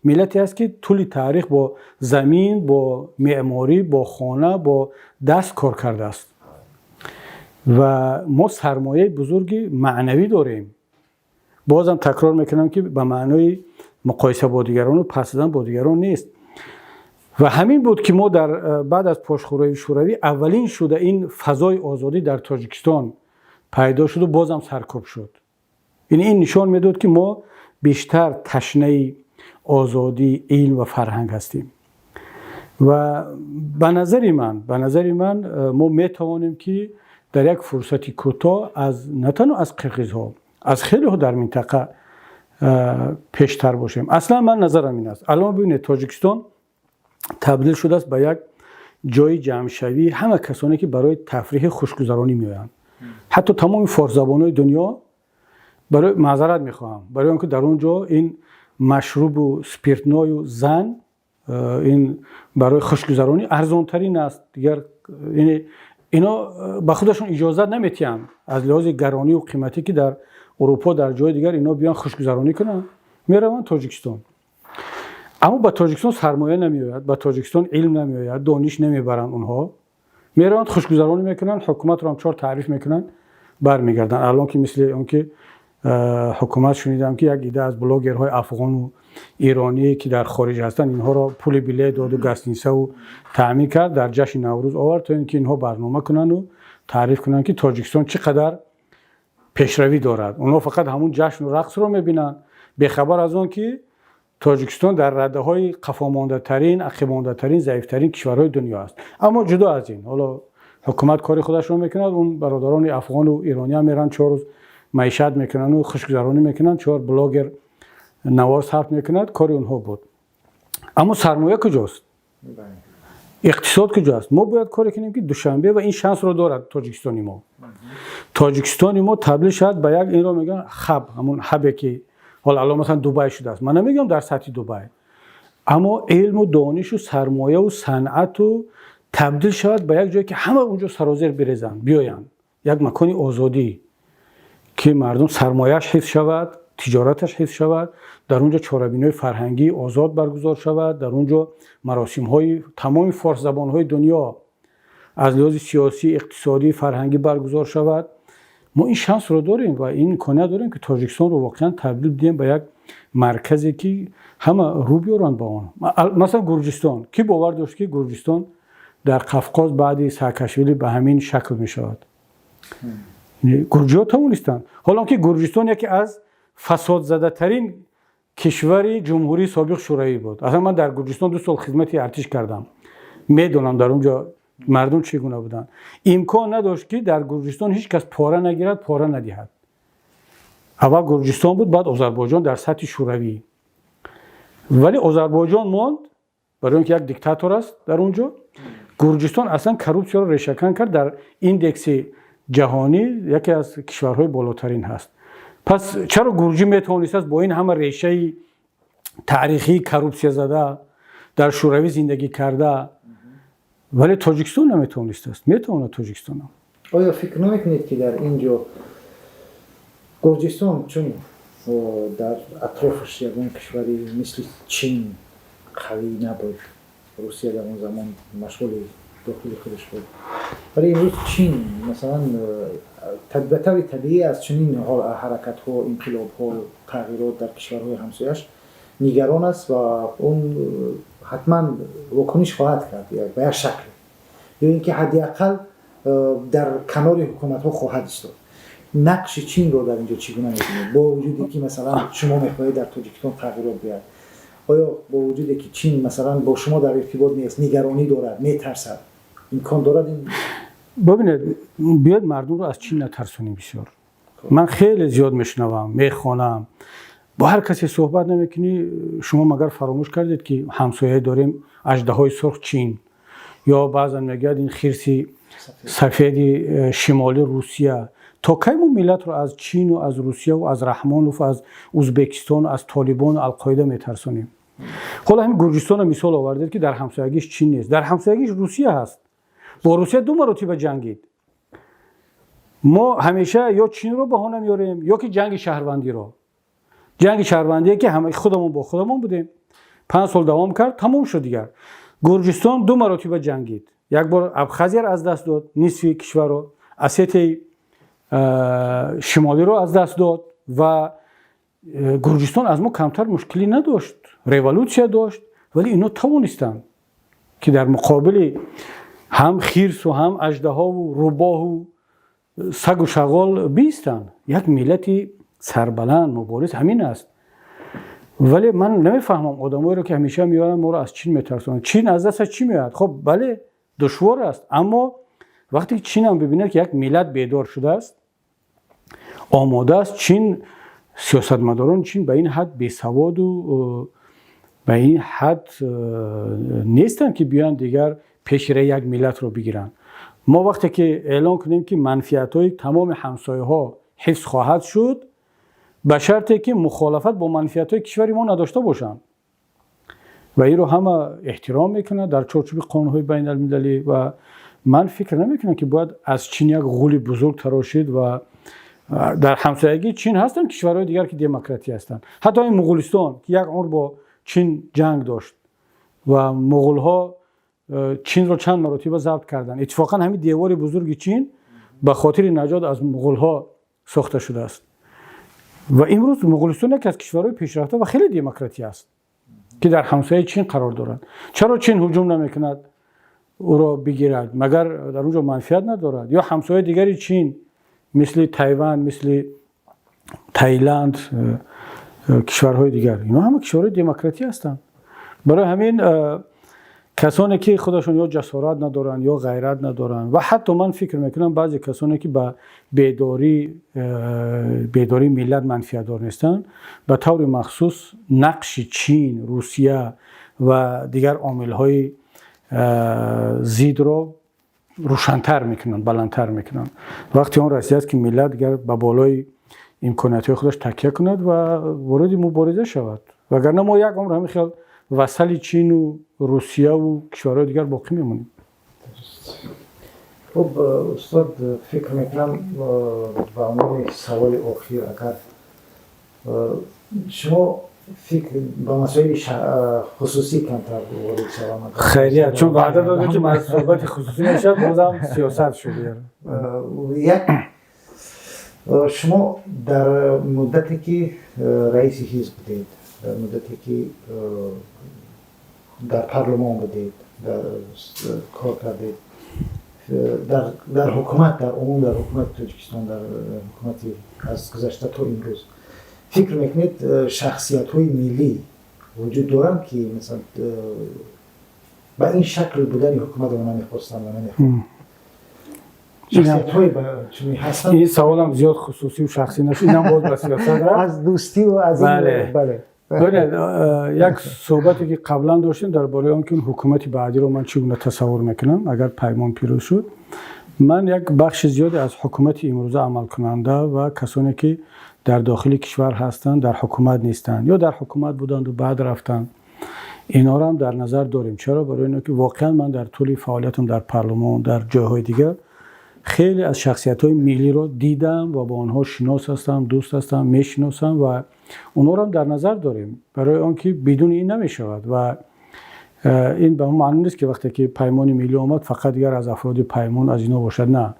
ملتی است که طول تاریخ با زمین، با معماری، با خانه، با دست کار کرده است. و ما سرمایه بزرگی معنوی داریم. بازم تکرار میکنم که به معنای مقایسه با دیگران و پس زدن با دیگران نیست. و همین بود که ما در بعد از پاشخورهای شوروی اولین شده این فضای آزادی در تاجیکستان پیدا شد و بازم سرکوب شد. یعنی این نشان میداد که ما بیشتر تشنه آزادی، علم و فرهنگ هستیم. و به نظر من ما میتوانیم که در یک فرصتی کوتاه از نه تنها از قرغیزها، از خیلی ها در منطقه پیشتر باشیم. اصلا من نظرم این است. الان ببینید تاجیکستان تبدیل شده است به یک جای جمع‌شوی همه کسانی که برای تفریح خوشگذرانی میآیند. حتی تمام فارس زبان‌های دنیا، برای معذرت میخواهم، برای اینکه در اونجا این مشروب و اسپریتنوی و زن این برای خوشگذرانی ارزان ترین است. دیگر یعنی اینا به خودشون اجازه نمیتین از لحاظ گرانی و قیمتی که در اروپا در جای دیگر اینا بیان خوشگذرانی کنن، میروند تاجیکستان. اما با تاجیکستان سرمایه نمیآید، با تاجیکستان علم نمیآید، دانش نمیبرن، اونها میروند خوشگذرانی میکنن، حکومت رو هم چهار تعریف میکنن، برمیگردن. الان که مثل اون که حکومت شنیدم که یک ایده از بلاگرهای افغان و ایرانی که در خارج هستن اینها را پول بلیط داد و گستینسه و تامین کرد، در جشن نوروز آورد تا اینکه اینها برنامه کنن و تعریف کنن که تاجیکستان چقدر پیشروی دارد. اونها فقط همون جشن و رقص رو میبینن، بی‌خبر از اون که تاجیکستان در رده‌های قفامانده ترین، عقب‌مانده ترین، ضعیف ترین کشورهای دنیا است. اما جدا از این، حالا حکومت کاری خودش رو میکنه، اون برادران افغان و ایرانی هم میرن 4 روز معیشت میکنن و خوشگذرانی میکنن، 4 بلاگر نواز حرف میکنند، کاری اونها بود. اما سرمایه کجاست؟ اقتصاد کجاست؟ ما باید کاری کنیم که دوشنبه و این شانس رو دارد تاجیکستانی ما تبدیل شد به یک، این رو میگن خب، همون حبی که حالا الان مثلا دبی شده است. من نمیگم در سطح دبی، اما علم و دانش و سرمایه و صنعت و تبدیل شد به یک جایی که همه اونجا سرازیر بریزن، بیاین یک مکان آزادی که مردم سرمایه‌اش حفظ شود، تجارتش حفظ شود، در اونجا چاره‌بینی‌های فرهنگی آزاد برگزار شود، در اونجا مراسم‌های تمام فارس زبان‌های دنیا از لحاظ سیاسی، اقتصادی، فرهنگی برگزار شود. ما این شانس رو داریم و این امکانیت داریم که تاجیکستان رو واقعا تبدیل بدیم به یک مرکزی که همه رو بیارن با اون. مثلا گرجستان کی باور داشت که گرجستان در قفقاز بعد ساکاشویلی به همین شکل می شود؟ گرجی‌ها توانستند. حالا که گرجستان یکی از فساد زده ترین کشور جمهوری سابق شوروی بود. اصلا من در گرجستان 2 سال خدمت ارتش کردم. میدونم در اونجا مردم چگونه بودن. امکان نداشت که در گرجستان هیچ کس پاره نگیرد، پاره ندهد. اول گرجستان بود، بعد آذربایجان در سطح شوروی. ولی آذربایجان ماند برای اینکه یک دیکتاتور است در اونجا. گرجستان اصلا کروپسیا رو ریشه‌کن کرد، در ایندکس جهانی یکی از کشورهای بالاترین هست. پس چرا گرجی میتونست با این همه ریشه تاریخی کروپسیا زده در شوروی زندگی کرده ولی تاجیکستان نمیتونست است؟ میتونه تاجیکستان هم. آیا فکر نمیکنید که در اینجا گرجستان چون در اطرافش یکون کشوری مثل چین قوی نبود، روسیه در اون زمان مشغول داخلی خودش بود، ولی امروز چین مثلا به طور طبیعی از چنین حرکت ها، انقلاب ها، تغییرات در کشورهای همسایه‌اش نگران است و اون حتما واکنش خواهد کرد به هر شکل، یا اینکه حداقل در کنار حکومت ها خواهد ایستاد. نقش چین رو در اینجا چگونه می‌بینید؟ با وجودی که مثلا شما می‌خواهید در تاجیکستان تغییرات بیاد، آیا با وجودی که چین مثلا با شما در ارتباط نیست، نگرانی دارد، میترسد، امکان دارد این؟ ببینید بیاد مردم رو از چین نترسونیم. بسیار من خیلی زیاد میشنوم، میخوانم، با هر کسی صحبت نمیکنی شما مگر فراموش کردید که همسایه داریم اژدهای سرخ چین، یا بعضا میگید این خرسی سفید شمالی روسیه. تا کی ما ملت رو از چین و از روسیه و از رحمانوف و از ازبکستان و از طالبان و القاعده میترسونیم؟ حالا همین گرجستان رو مثال آوردید که در همسایگیش چین نیست، در همسایگیش روسیه هست. با روسیه 2 مرتبه جنگید. ما همیشه یا چین رو بهانه میاریم یا که جنگ شهروندی رو. جنگ شهروندی که همه خودمون با خودمون بودیم، 5 سال دوام کرد، تموم شد دیگر. گرجستان 2 مرتبه جنگید. یک بار ابخازی رو از دست داد، نصف کشور رو، اسیتی شمالی رو از دست داد و گرجستان از ما کمتر مشکلی نداشت، ریولوسیا داشت، ولی اینا توانستند که در مقابل هم خرس و هم اژدها و روباه و سگ و شغال بیستند. یک ملت سربلند مبارز همین است. ولی من نمیفهمم آدمایی رو که همیشه میارن ما رو از چین میترسونن. چین از دست چی میاد؟ خب بله دشوار است، اما وقتی چین هم ببینه که یک ملت بیدار شده است، آماده است، چین سیاستمداران چین به این حد بیسواد و به این حد نیستن که بیان دیگر پیشره یک ملت رو بگیرن. ما وقتی که اعلان کنیم که منفعت‌های تمام همسایه ها حفظ خواهد شد، به شرطی که مخالفت با منفعت‌های کشور ما نداشته باشند و این رو همه احترام میکنن در چارچوب قانون‌های بین المللی. و من فکر نمیکنم که باید از چین یک غول بزرگ تراشید و در همسایگی چین هستن کشورهای دیگر که دموکراتی هستند. حتی این مغولستان که یک عمر با چین جنگ داشت و مغول‌ها چین رو چند مرتبه ضبط کردن. اتفاقا همین دیوار بزرگ چین به خاطر نجات از مغول‌ها ساخته شده است و امروز مغولستان یکی از کشورهای پیشرفته و خیلی دموکراتی است که در همسایه چین قرار دارد. چرا چین هجوم نمیکند او را بگیرد؟ مگر در اونجا منفعت ندارد؟ یا همسایه دیگری چین مثل تایوان، مثل تایلند، کشورهای دیگر، اینا همه کشورهای دموکراتی هستند. برای همین کسانی که خودشون یا جسارت ندارن یا غیرت ندارن و حتی من فکر میکنم بعضی کسانی که به بیداری ملت منفعت دار نیستن، به طور مخصوص نقش چین، روسیه و دیگر عامل‌های زید رو روشن‌تر میکنن، بلندتر میکنن. وقتی اون رسیده است که ملت دیگر به بالای امکانات‌های خودش تکیه کند و وارد مبارزه شود، وگرنه ما یک عمر همین خیال وصل چین و روسیه و کشورهای دیگر باقی میمونیم. خب استاد فکر میکنم به عنوان سوال آخر، اگر شما فکر به مسائل خصوصی کمتر وارد شوم. خیریه، چون وعده داده که مسائل خصوصی نشد بازم سیاست شده. یک شما در مدتی که رئیس حزب بودید، در مدتی که در پارلمان بودید، در کار کردید، در حکومت، در عموم در حکومت تاجیکستان، در حکومت از گذشته تا امروز فکر میکنید شخصیت‌های ملی وجود دارند که مثلا با این شکل بودن حکومت رو نمیخواستن و نمیخواستن؟ شخصیت‌های چونی هستن؟ این سوال هم زیاد خصوصی و شخصی نشد، اینم باز به سیاست رفت. از دوستی و از بله. یک صحبتی که قبلا داشتیم درباره اینکه حکومت بعدی رو من چگونه تصور میکنم اگر پیمان پیروز شد. من یک بخش زیادی از حکومت امروزه عمل کننده و کسانی که در داخل کشور هستند در حکومت نیستند یا در حکومت بودند و بعد رفتند، اینا رو هم در نظر داریم. چرا؟ برای اینکه واقعا من در طول فعالیتم در پارلمان در جاهای دیگر خیلی از شخصیت‌های ملی رو دیدم و با آنها شناس هستم، دوست هستم، میشناسم و اونا رو هم در نظر داریم برای آنکه بدون این نمیشود و این به معنی نیست که وقتی که پیمان ملی آمد فقط دیگر از افراد پیمان از اینا باشد، نه،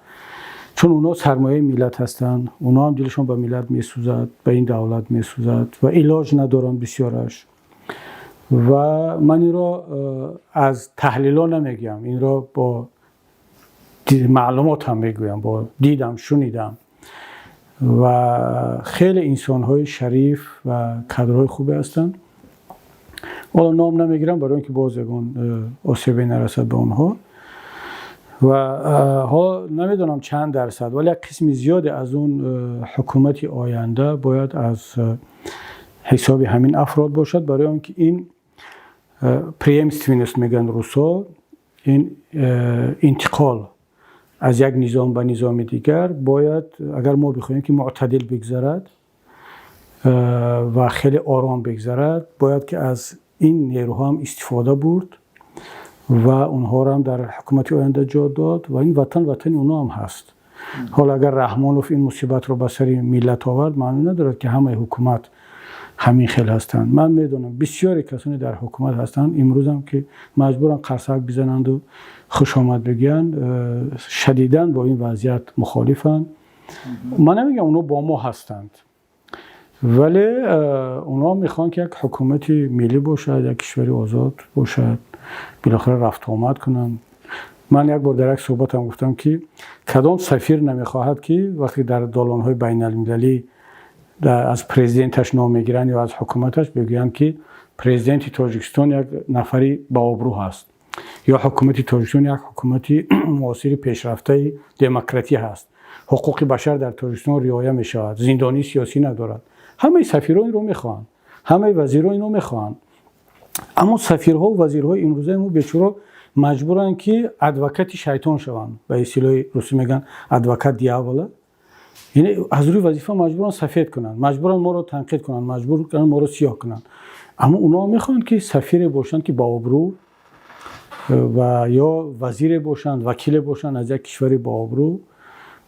چون اونا سرمایه ملت هستند، اونا هم دلشون به ملت میسوزد، به این دولت میسوزد و علاج ندارن بسیارش. و من این را از تحلیلا نمیگم، این را با معلومات هم میگویم، با دیدم شنیدم و خیلی انسان‌های شریف و کادرهای خوبی هستند. حالا نام نمیگیرم برای اینکه باز یگان آسیبی نرسد به اونها و ها نمیدونم چند درصد ولی یک قسم زیادی از اون حکومت آینده باید از حساب همین افراد باشد، برای اینکه این پریمستیونس میگن روسا، این انتقال از یک نظام به نظام دیگر باید اگر ما بخوایم که معتدل بگذرد و خیلی آرام بگذرد باید که از این نیروها هم استفاده برد و اونها را هم در حکومت آینده جا داد و این وطن اونا هم هست. حالا اگر رحمانوف این مصیبت رو به سر ملت آورد معنی ندارد که همه حکومت همین خیل هستند. من میدونم بسیاری کسانی در حکومت هستند امروز هم که مجبورن قرصک بزنند و خوش آمد بگن، شدیداً با این وضعیت مخالفند. من نمیگم اونا با ما هستند ولی اونا میخوان که یک حکومت ملی باشد، یک کشور آزاد باشد، بالاخره رفت آمد کنن. من یک بار در یک صحبت هم گفتم که کدام سفیر نمیخواهد که وقتی در دالان‌های بین المللی از پرزیدنتش نام میگیرن یا از حکومتش بگویند که پرزیدنت تاجیکستان یک نفری با آبرو هست یا حکومت تاجیکستان یک حکومت معاصر پیشرفته دموکراتی هست، حقوق بشر در تاجیکستان رعایت میشود، زندانی سیاسی ندارد. همه سفیران رو میخوان، همه وزیران اینو میخوان، اما سفیرها و وزیرهای امروزه ما بیچاره مجبورن که ادوکات شیطان شوند، به اصطلاح روسی میگن ادوکات دیاوله، یعنی از روی وظیفه مجبورن سفید کنن، مجبورن ما رو تنقید کنن، مجبور کنن ما رو سیاه کنن. اما اونا میخوان که سفیر باشن که با آبرو و یا وزیر باشن، وکیل باشن از یک کشور با آبرو.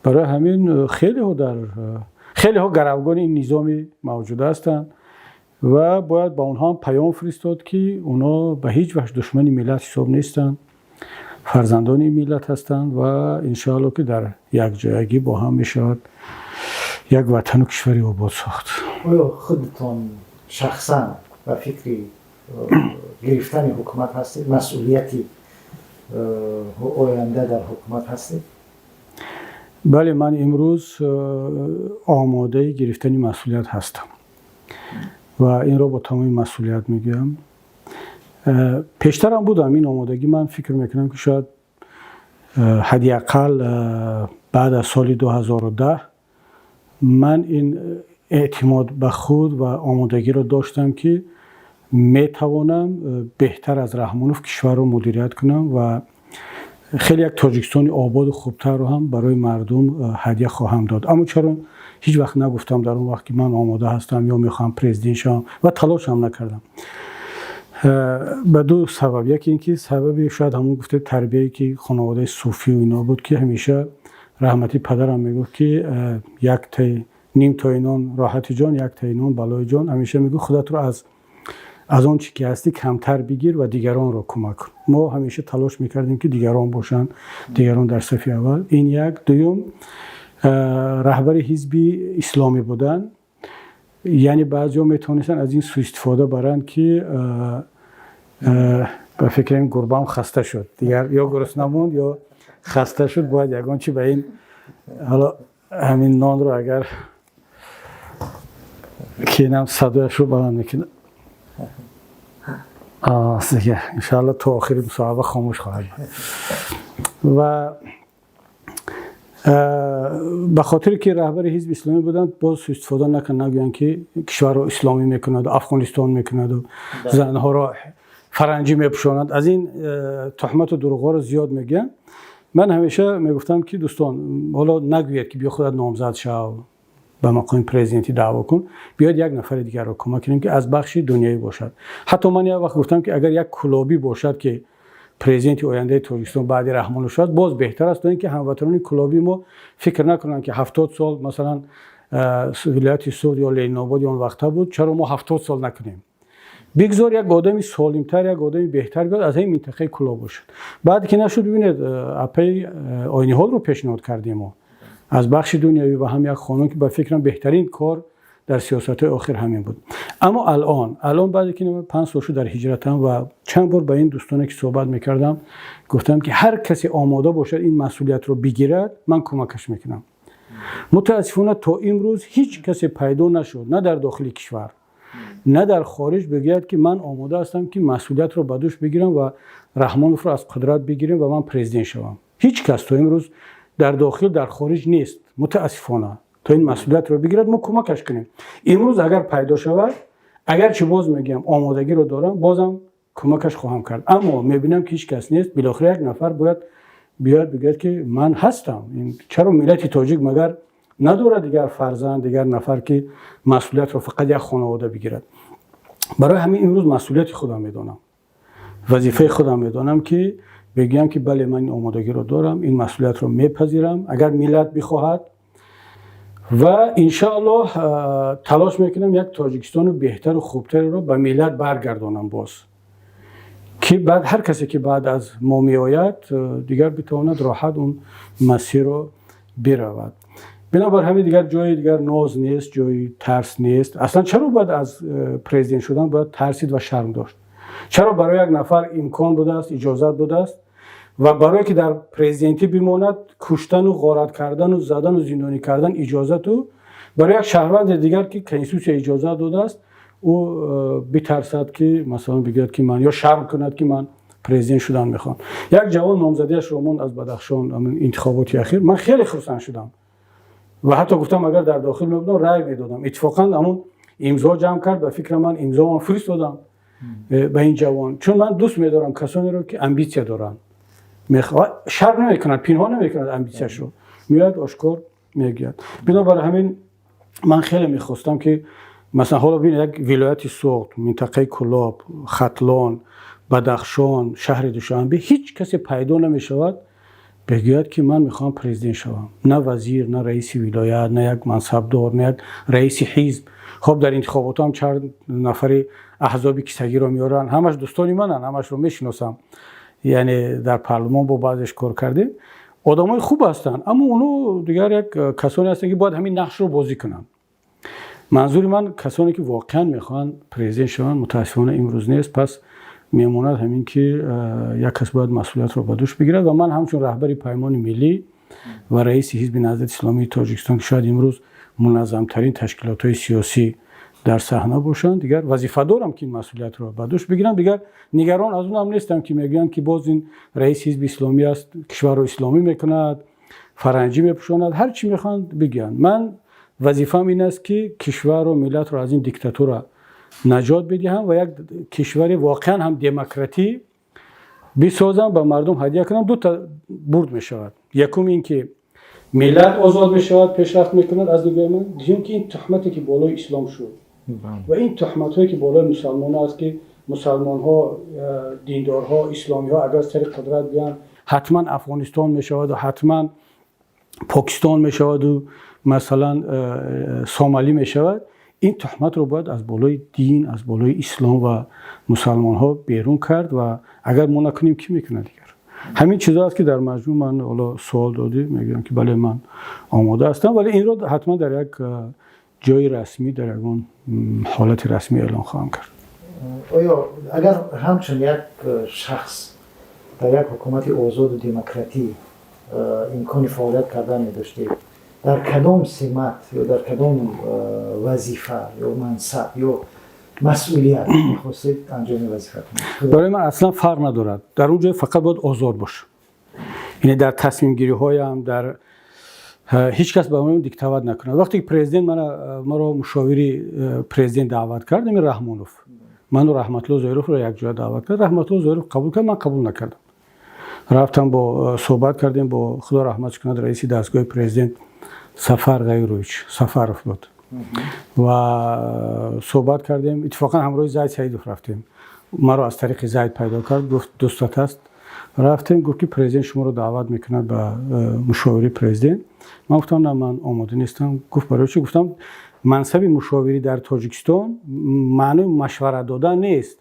برای همین خیلی ها گروگان این نظامی موجود هستند و باید با اونها هم پیام فرستاد که اونا به هیچ وجه دشمن ملت حساب نیستن، فرزندان ملت هستند و انشاءالله که در یک جایگی با هم میشود یک وطن و کشوری آباد ساخت. آیا خودتان شخصا و فکری گرفتن حکومت هستید؟ مسئولیتی آینده در حکومت هستید؟ بله، من امروز آماده گرفتن مسئولیت هستم و این را با تمام مسئولیت میگم. پیشتر هم بودم این آمادگی، من فکر میکنم که شاید حداقل بعد از سال 2010 من این اعتماد به خود و آمادگی را داشتم که میتوانم بهتر از رحمانوف کشور را مدیریت کنم و خیلی یک تاجیکستان آباد و خوبتر رو هم برای مردم هدیه خواهم داد. اما چرا هیچ وقت نگفتم در اون وقت که من آماده هستم یا میخوام پرزیدنت شم و تلاش هم نکردم. به دو سبب، یکی اینکه سببی شاید همون گفته تربیتی که خانواده صوفی و اینا بود که همیشه رحمتی پدرم میگفت که یک تای نیم تای نان راحت جان، یک تای نان بلای جان. همیشه میگفت خودت رو از اون چی که هستی کمتر بگیر و دیگران رو کمک کن. ما همیشه تلاش میکردیم که دیگران باشن، دیگران در صف اول. این یک. دوم رهبر حزب اسلامی بودن. یعنی بعضی ها میتونستن از این سوء استفاده برن که به فکر این گربه هم خسته شد دیگر، یا گرسنه موند یا خسته شد، باید یگان چی به این حالا همین نان رو اگر که اینم صدایش رو بلند میکنه دیگه انشاءالله تا آخر مصاحبه خاموش خواهد و به خاطر که رهبر حزب اسلامی بودند باز سوء استفاده نکنند، نگویند که کشور رو اسلامی میکند و افغانستان میکند و زنها را فرنگی میپوشاند. از این تهمت و دروغ ها رو زیاد میگن. من همیشه میگفتم که دوستان حالا نگوید که بیا خودت نامزد شو به مقام پرزیدنتی دعوا کن، بیاید یک نفر دیگر رو کمک کنیم که از بخش دنیایی باشد. حتی من یک وقت گفتم که اگر یک کلابی باشد که پرزیدنت آینده تاجیکستان بعد رحمان شد باز بهتر است تا اینکه هموطنان کلابی ما فکر نکنن که 70 سال مثلا ولایت سود یا لین‌آباد اون وقتا بود، چرا ما 70 سال نکنیم؟ بگذار یک آدمی سالم‌تر، یک آدمی بهتر بیاد از این منطقه کلاب باشد. بعد که نشد ببینید اپی آینی هال رو پیشنهاد کردیم ما از بخش دنیوی و هم یک خانم که به فکرم بهترین کار در سیاست آخر همین بود. اما الان بعد که من 5 سال شد در هجرتم و چند بار با این دوستانی که صحبت میکردم گفتم که هر کسی آماده باشد این مسئولیت رو بگیرد من کمکش میکنم. متاسفانه تا امروز هیچ کسی پیدا نشد، نه در داخل کشور نه در خارج، بگوید که من آماده هستم که مسئولیت رو به دوش بگیرم و رحمانوف رو از قدرت بگیریم و من پرزیدنت شوم. هیچ کس تا امروز در داخل در خارج نیست متاسفانه تا این مسئولیت رو بگیرد ما کمکش کنیم. امروز اگر پیدا شود، اگر چه باز میگم آمادگی رو دارم، بازم کمکش خواهم کرد. اما میبینم که هیچ کس نیست، بالاخره یک نفر باید بیاد بگه که من هستم. این چرا ملت تاجیک مگر نداره دیگر فرزند، دیگر نفر که مسئولیت رو فقط یک خانواده بگیرد؟ برای همین امروز مسئولیت خودم میدونم، وظیفه خودم میدونم که بگم که بله من این آمادگی رو دارم، این مسئولیت رو میپذیرم اگر ملت بخواهد و انشاءالله تلاش میکنم یک تاجیکستان بهتر و خوبتر رو به ملت برگردانم باز، که بعد هر کسی که بعد از ما میآید دیگر بتواند راحت اون مسیر رو برود. بنابر همین دیگر جای دیگر ناز نیست، جای ترس نیست. اصلا چرا باید از پرزیدنت شدن باید ترسید و شرم داشت؟ چرا برای یک نفر امکان بوده است، اجازت بوده است و برای که در پرزیدنتی بماند کشتن و غارت کردن و زدن و زندانی کردن اجازت، و برای یک شهروند دیگر که کنستیتوسیون اجازت داده است او بترسد که مثلا بگوید که من، یا شرم کند که من پرزیدنت شدن میخوام. یک جوان نامزدیش رو ماند از بدخشان انتخابات اخیر، من خیلی خرسند شدم و حتی گفتم اگر در داخل میبودم رای میدادم. اتفاقا همون امضا جمع کرد، به فکر من امضا من فرستادم به این جوان، چون من دوست میدارم کسانی رو که امبیسیا دارن، شر نمیکنن، پنهان نمیکنن امبیسیاش رو، میاد آشکار میگه. بنابراین همین من خیلی میخواستم که مثلا حالا ببین یک ولایت سوخت، منطقه کلاب، ختلان، بدخشان، شهر دوشنبه هیچ کسی پیدا نمیشود بگوید که من میخوام پرزیدنت شوم، نه وزیر، نه رئیس ولایت، نه یک منصبدار، نه یک رئیس حزب. خب در انتخابات هم 4 نفر احزاب کشتگی رو میارن، همش دوستانی منن، همش رو میشناسم، یعنی در پارلمان با بعضش کار کردیم، آدمای خوب هستن، اما اونو دیگر یک کسانی هستن که باید همین نقش رو بازی کنن. منظور من کسانی که واقعا میخوان پرزیدنت شون متاسفانه امروز نیست. پس میموند همین که یک کس باید مسئولیت رو به دوش بگیرد و من همچون رهبر پیمان ملی و رئیس حزب نهضت اسلامی تاجیکستان که شاید امروز منظم ترین تشکیلات های سیاسی در صحنه باشند، دیگر وظیفه دارم که این مسئولیت رو به دوش بگیرم. دیگر نگران از اون هم نیستم که میگن که باز این رئیس حزب اسلامی است، کشور رو اسلامی میکند، فرنگی میپوشاند، هر چی میخوان بگن. من وظیفه‌م این است که کشور و ملت رو از این دیکتاتور نجات بدهم و یک کشور واقعا هم دموکراتی بسازم، به مردم هدیه کنم. 2 تا برد میشود. یکم این که ملت آزاد میشود، پیشرفت میکند از نگاه من. دیگه که این تهمتی که بالای اسلام شد و این تهمت‌هایی که بالای مسلمان‌ها است که مسلمان‌ها، دیندارها، اسلامی‌ها اگر سر قدرت بیان حتما افغانستان میشود و حتما پاکستان میشود و مثلا سومالی میشود. این تهمت رو باید از بالای دین، از بالای اسلام و مسلمان ها بیرون کرد و اگر ما نکنیم کی میکنه دیگر؟ همین چیزاست که در مجموع من حالا سوال دادی میگم که بله من آماده هستم، ولی این رو حتما در یک جای رسمی در یک حالت رسمی اعلام خواهم کرد. آیا اگر همچون یک شخص در یک حکومت آزاد و دموکراتی امکان فعالیت کردن می‌داشتید، در کدام سمت یا در کدام وظیفه یا منصب یا مسئولیت می‌خواستید انجام وظیفه کنید؟ برای من اصلا فرق ندارد، در اون جای فقط باید آزاد باشه. یعنی در تصمیم گیری هایم در هیچ کس به من دیکتات نکنه. وقتی پرزیدنت ما رو مشاوری پرزیدنت دعوت کرد، این رحمانوف منو رحمت الله ظاهروف رو یک جا دعوت کرد، رحمت الله ظاهروف قبول کرد، من قبول نکردم. رفتم با صحبت کردیم با خدا رحمتش کنه رئیس دستگاه پرزیدنت سفر غیرویچ سفرов بود و صحبت کردیم. اتفاقا همراه زید سعیدوف رفتیم، ما رو از طریق زید پیدا کرد، گفت دوستت است. رفتیم گفت که پرزیدنت شما رو دعوت میکنه به مشاوری پرزیدنت. من گفتم نه من آماده نیستم. گفت برای چی؟ گفتم منصب مشاوری در تاجیکستان معنی مشورت دادن نیست،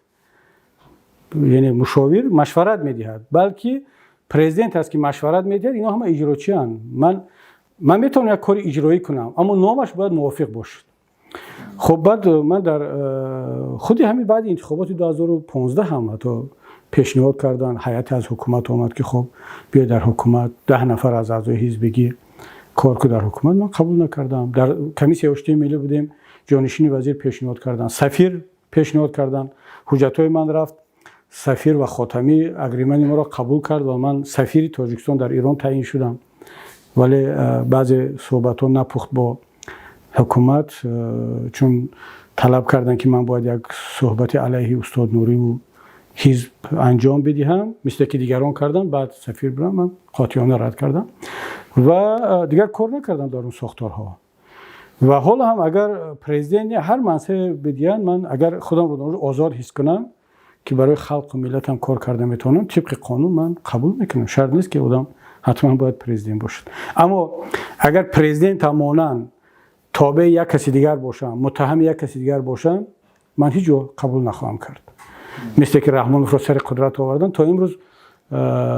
یعنی مشاور مشورت میدهد، بلکه پرزیدنت است که مشورت میدهد. اینا همه اجراچی ان. من میتونم یک کاری اجرایی کنم اما نامش باید موافق باشد. خب بعد من در خودی همین بعد انتخابات 2015 هم حتی پیشنهاد کردن، هیئت از حکومت آمد که خب بیا در حکومت 10 نفر از اعضای حزب بگی کار کو در حکومت. من قبول نکردم. در کمیسیون هشته ملی بودیم، جانشین وزیر پیشنهاد کردن، سفیر پیشنهاد کردن، حجتای من رفت، سفیر و خاتمی اگریمنت ما را قبول کرد و من سفیر تاجیکستان در ایران تعیین شدم. ولی بعضی صحبت ها نپخت با حکومت، چون طلب کردن که من باید یک صحبت علیه استاد نوری و حزب انجام بدهم مثل که دیگران کردن. بعد سفیر برام من قاطعانه رد کردم و دیگر کار نکردم در اون ساختارها. و حالا هم اگر پرزیدنت هر منصب بدین، من اگر خودم رو آزاد حس کنم که برای خلق و ملت هم کار کرده میتونم، طبق قانون من قبول میکنم. شرط نیست که آدم حتما باید پرزیدنت باشد. اما اگر پرزیدنت مانند تابع یک کسی دیگر باشم، متهم یک کسی دیگر باشم، من هیچ جا قبول نخواهم کرد. مثل که رحمانوف رو سر قدرت آوردن، تا امروز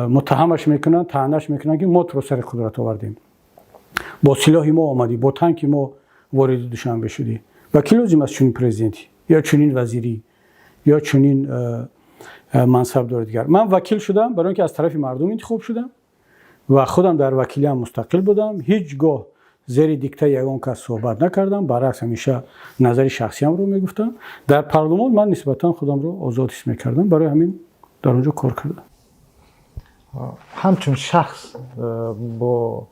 متهمش میکنن، طعنه‌اش میکنن که ما تو رو سر قدرت آوردیم، با سلاح ما آمدی، با تانک ما وارد دوشنبه شدی. و کی لازم است چنین پرزیدنتی یا چنین وزیری یا چنین منصب داره دیگر؟ من وکیل شدم برای اینکه از طرف مردم انتخاب شدم و خودم در وکیلی هم مستقل بودم. هیچگاه زیر دیکته یگان کس صحبت نکردم، برعکس همیشه نظر شخصی هم رو میگفتم. در پارلمان من نسبتا خودم رو آزاد حس میکردم، برای همین در اونجا کار کردم. همچون شخص با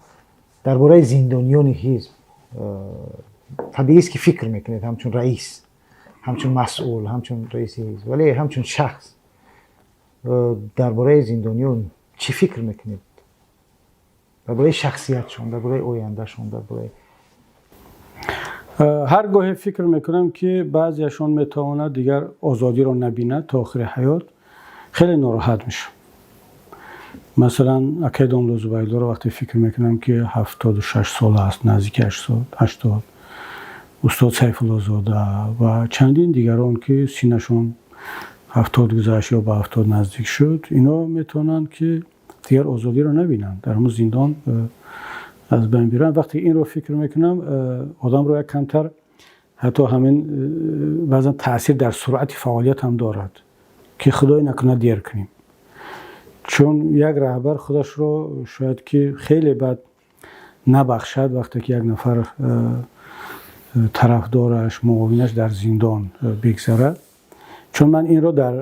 درباره زندانیان حزب طبیعی است که فکر میکنید، همچون رئیس، همچون مسئول، همچون رئیس حزب، ولی همچون شخص درباره زندانیان چی فکر میکنید؟ درباره شخصیتشون، درباره آیندهشون، درباره هر گاهی فکر میکنم که بعضیشون میتواند دیگر آزادی رو نبیند تا آخر حیات، خیلی ناراحت میشم. مثلا عقید الله زبیدالله رو وقتی فکر میکنم که 76 سال است، نزدیک 80، استاد سیف الله زاده و چندین دیگران که سینشون 70 گذشت یا به 70 نزدیک شد، اینا میتونن که دیگر آزادی رو نبینن، در همون زندان از بین بیرن. وقتی این رو فکر میکنم آدم رو یک کمتر حتی همین بعضا تاثیر در سرعت فعالیت هم دارد که خدای نکنه دیر کنیم. چون یک رهبر خودش رو شاید که خیلی بد نبخشد وقتی که یک نفر طرفدارش، معاونش در زندان بگذرد. چون من این رو در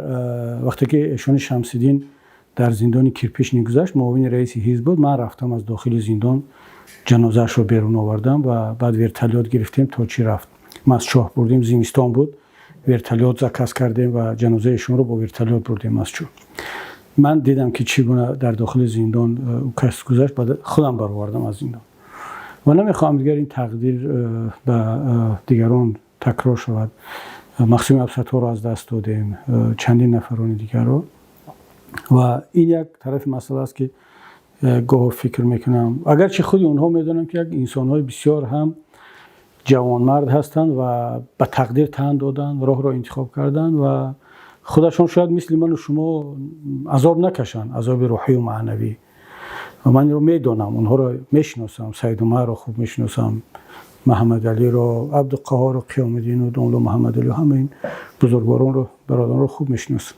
وقتی که ایشون شمس‌الدین در زندان کرپیش نگذشت، معاون رئیس حزب بود، من رفتم از داخل زندان جنازه‌اش رو بیرون آوردم و بعد ورتلیات گرفتیم تا چی رفت. ما از چاه بردیم، زمستان بود، ورتلیات زکس کردیم و جنازه ایشون رو با ورتلیات بردیم از چاه. من دیدم که چگونه در داخل زندان او کس گذشت، بعد خودم برآوردم از زندان و نمیخوام دیگر این تقدیر به دیگران تکرار شود. مقسوم افسرها رو از دست دادیم، چندین نفران دیگر رو، و این یک طرف مسئله است که گاه فکر میکنم اگرچه خود اونها میدونم که یک انسان‌های بسیار هم جوانمرد هستند و به تقدیر تن دادن، راه را انتخاب کردن و خودشان شاید مثل من و شما عذاب نکشن، عذاب روحی و معنوی. و من رو میدونم، اونها رو میشناسم، سید عمر رو خوب میشناسم، محمد علی رو، عبدالقهار و قیام الدین و دوله محمد علی، همه این بزرگواران رو، برادران رو خوب میشناسم.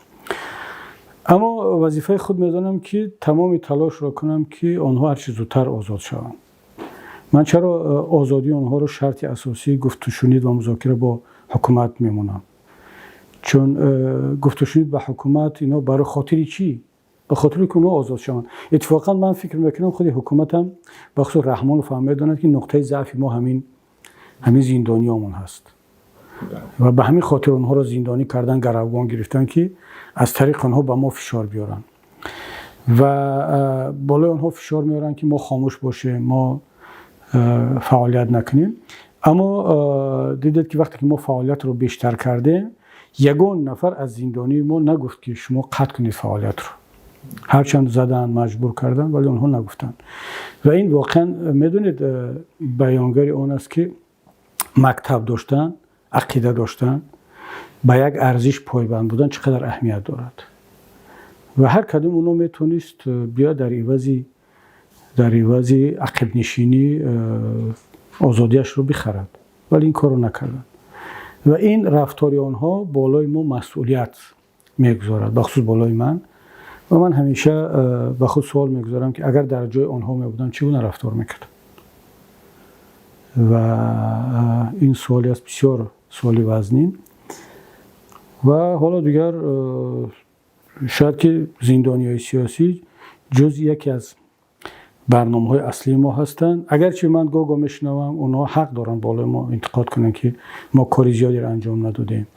اما وظیفه خود میدانم که تمام تلاش رو کنم که آنها هر چه زودتر آزاد شوند. من چرا آزادی آنها رو شرط اساسی گفت و شنید و مذاکره با حکومت میمونم؟ چون گفت و شنید با حکومت اینا برای خاطر چی؟ به خاطر که اونها آزاد شوند. اتفاقا من فکر میکنم خود حکومتم بخصوص رحمان فهمید داند که نقطه ضعف ما همین زندانیامون هست و به همین خاطر اونها رو زندانی کردن، گروگان گرفتن که از طریق اونها به ما فشار بیارن و بالای اونها فشار میارن که ما خاموش باشیم، ما فعالیت نکنیم. اما دیدید که وقتی که ما فعالیت رو بیشتر کردیم، یگان نفر از زندانی ما نگفت که شما قطع کنید فعالیت رو. هرچند زدن، مجبور کردن، ولی اونها نگفتن. و این واقعا میدونید بیانگر اون است که مکتب داشتن، عقیده داشتن، به یک ارزش پایبند بودن چقدر اهمیت دارد. و هر کدوم اونو میتونست بیا در عوض عقب نشینی آزادیش رو بخرد، ولی این کارو نکردن. و این رفتاری آنها بالای ما مسئولیت میگذارد، بخصوص بالای من. و من همیشه به خود سوال میگذارم که اگر در جای آنها میبودم چگونه رفتار میکردم؟ و این سوالی است بسیار سوالی وزنین. و حالا دیگر شاید که زندانیای سیاسی جز یکی از برنامه‌های اصلی ما هستند. اگرچه من گاگا میشنوم اونها حق دارن بالای ما انتقاد کنن که ما کاری زیادی رو انجام ندادیم.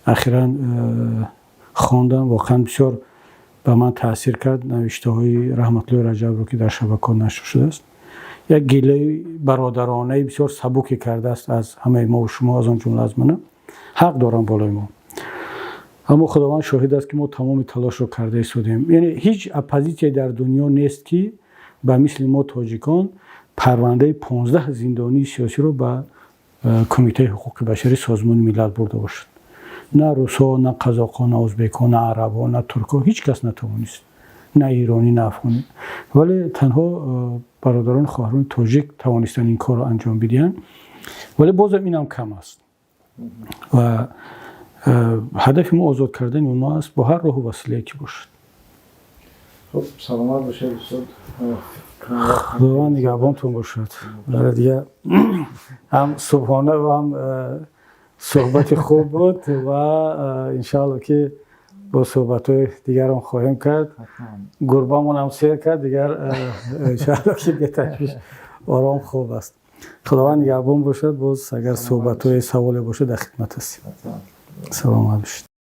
اخیراً خواندم، واقعا بسیار به من تاثیر کرد، نوشته های رحمت الله رجب رو که در شبکه‌ها نشر شده است. یک گله برادرانه بسیار سبکی کرده است از همه ما و شما، از آن جمله از من. حق دارن بالای ما. اما خداوند شاهد است که ما تمام تلاش رو کرده ایستادیم. یعنی هیچ اپوزیسیون در دنیا نیست که به مثل ما تاجیکان پرونده 15 زندانی سیاسی رو به کمیته حقوق بشری سازمان ملل برده باشد. نه روسا، نه قزاق‌ها، نه ازبک‌ها، نه عرب‌ها، نه ترک‌ها، هیچ کس نتوانست. نه ایرانی، نه افغانی. ولی تنها برادران خواهران تاجیک توانستن این کار رو انجام بدن. ولی بازم اینم کم است. و هدف ما آزاد کردن اونها است با هر راه و وسیله‌ای که باشد. خب سلامت باشید استاد. خداوند نگهبانتون باشد. برای دیگه هم صبحانه و هم صحبت خوب بود و انشاءالله که با صحبت‌های دیگر هم خواهیم کرد. گربه‌مون هم سیر کرد دیگر، انشاءالله که بهترش آرام خوب است. خداوند نگهبان باشد. باز اگر صحبت‌های سوال باشه در خدمت هستیم. سلام علیکم.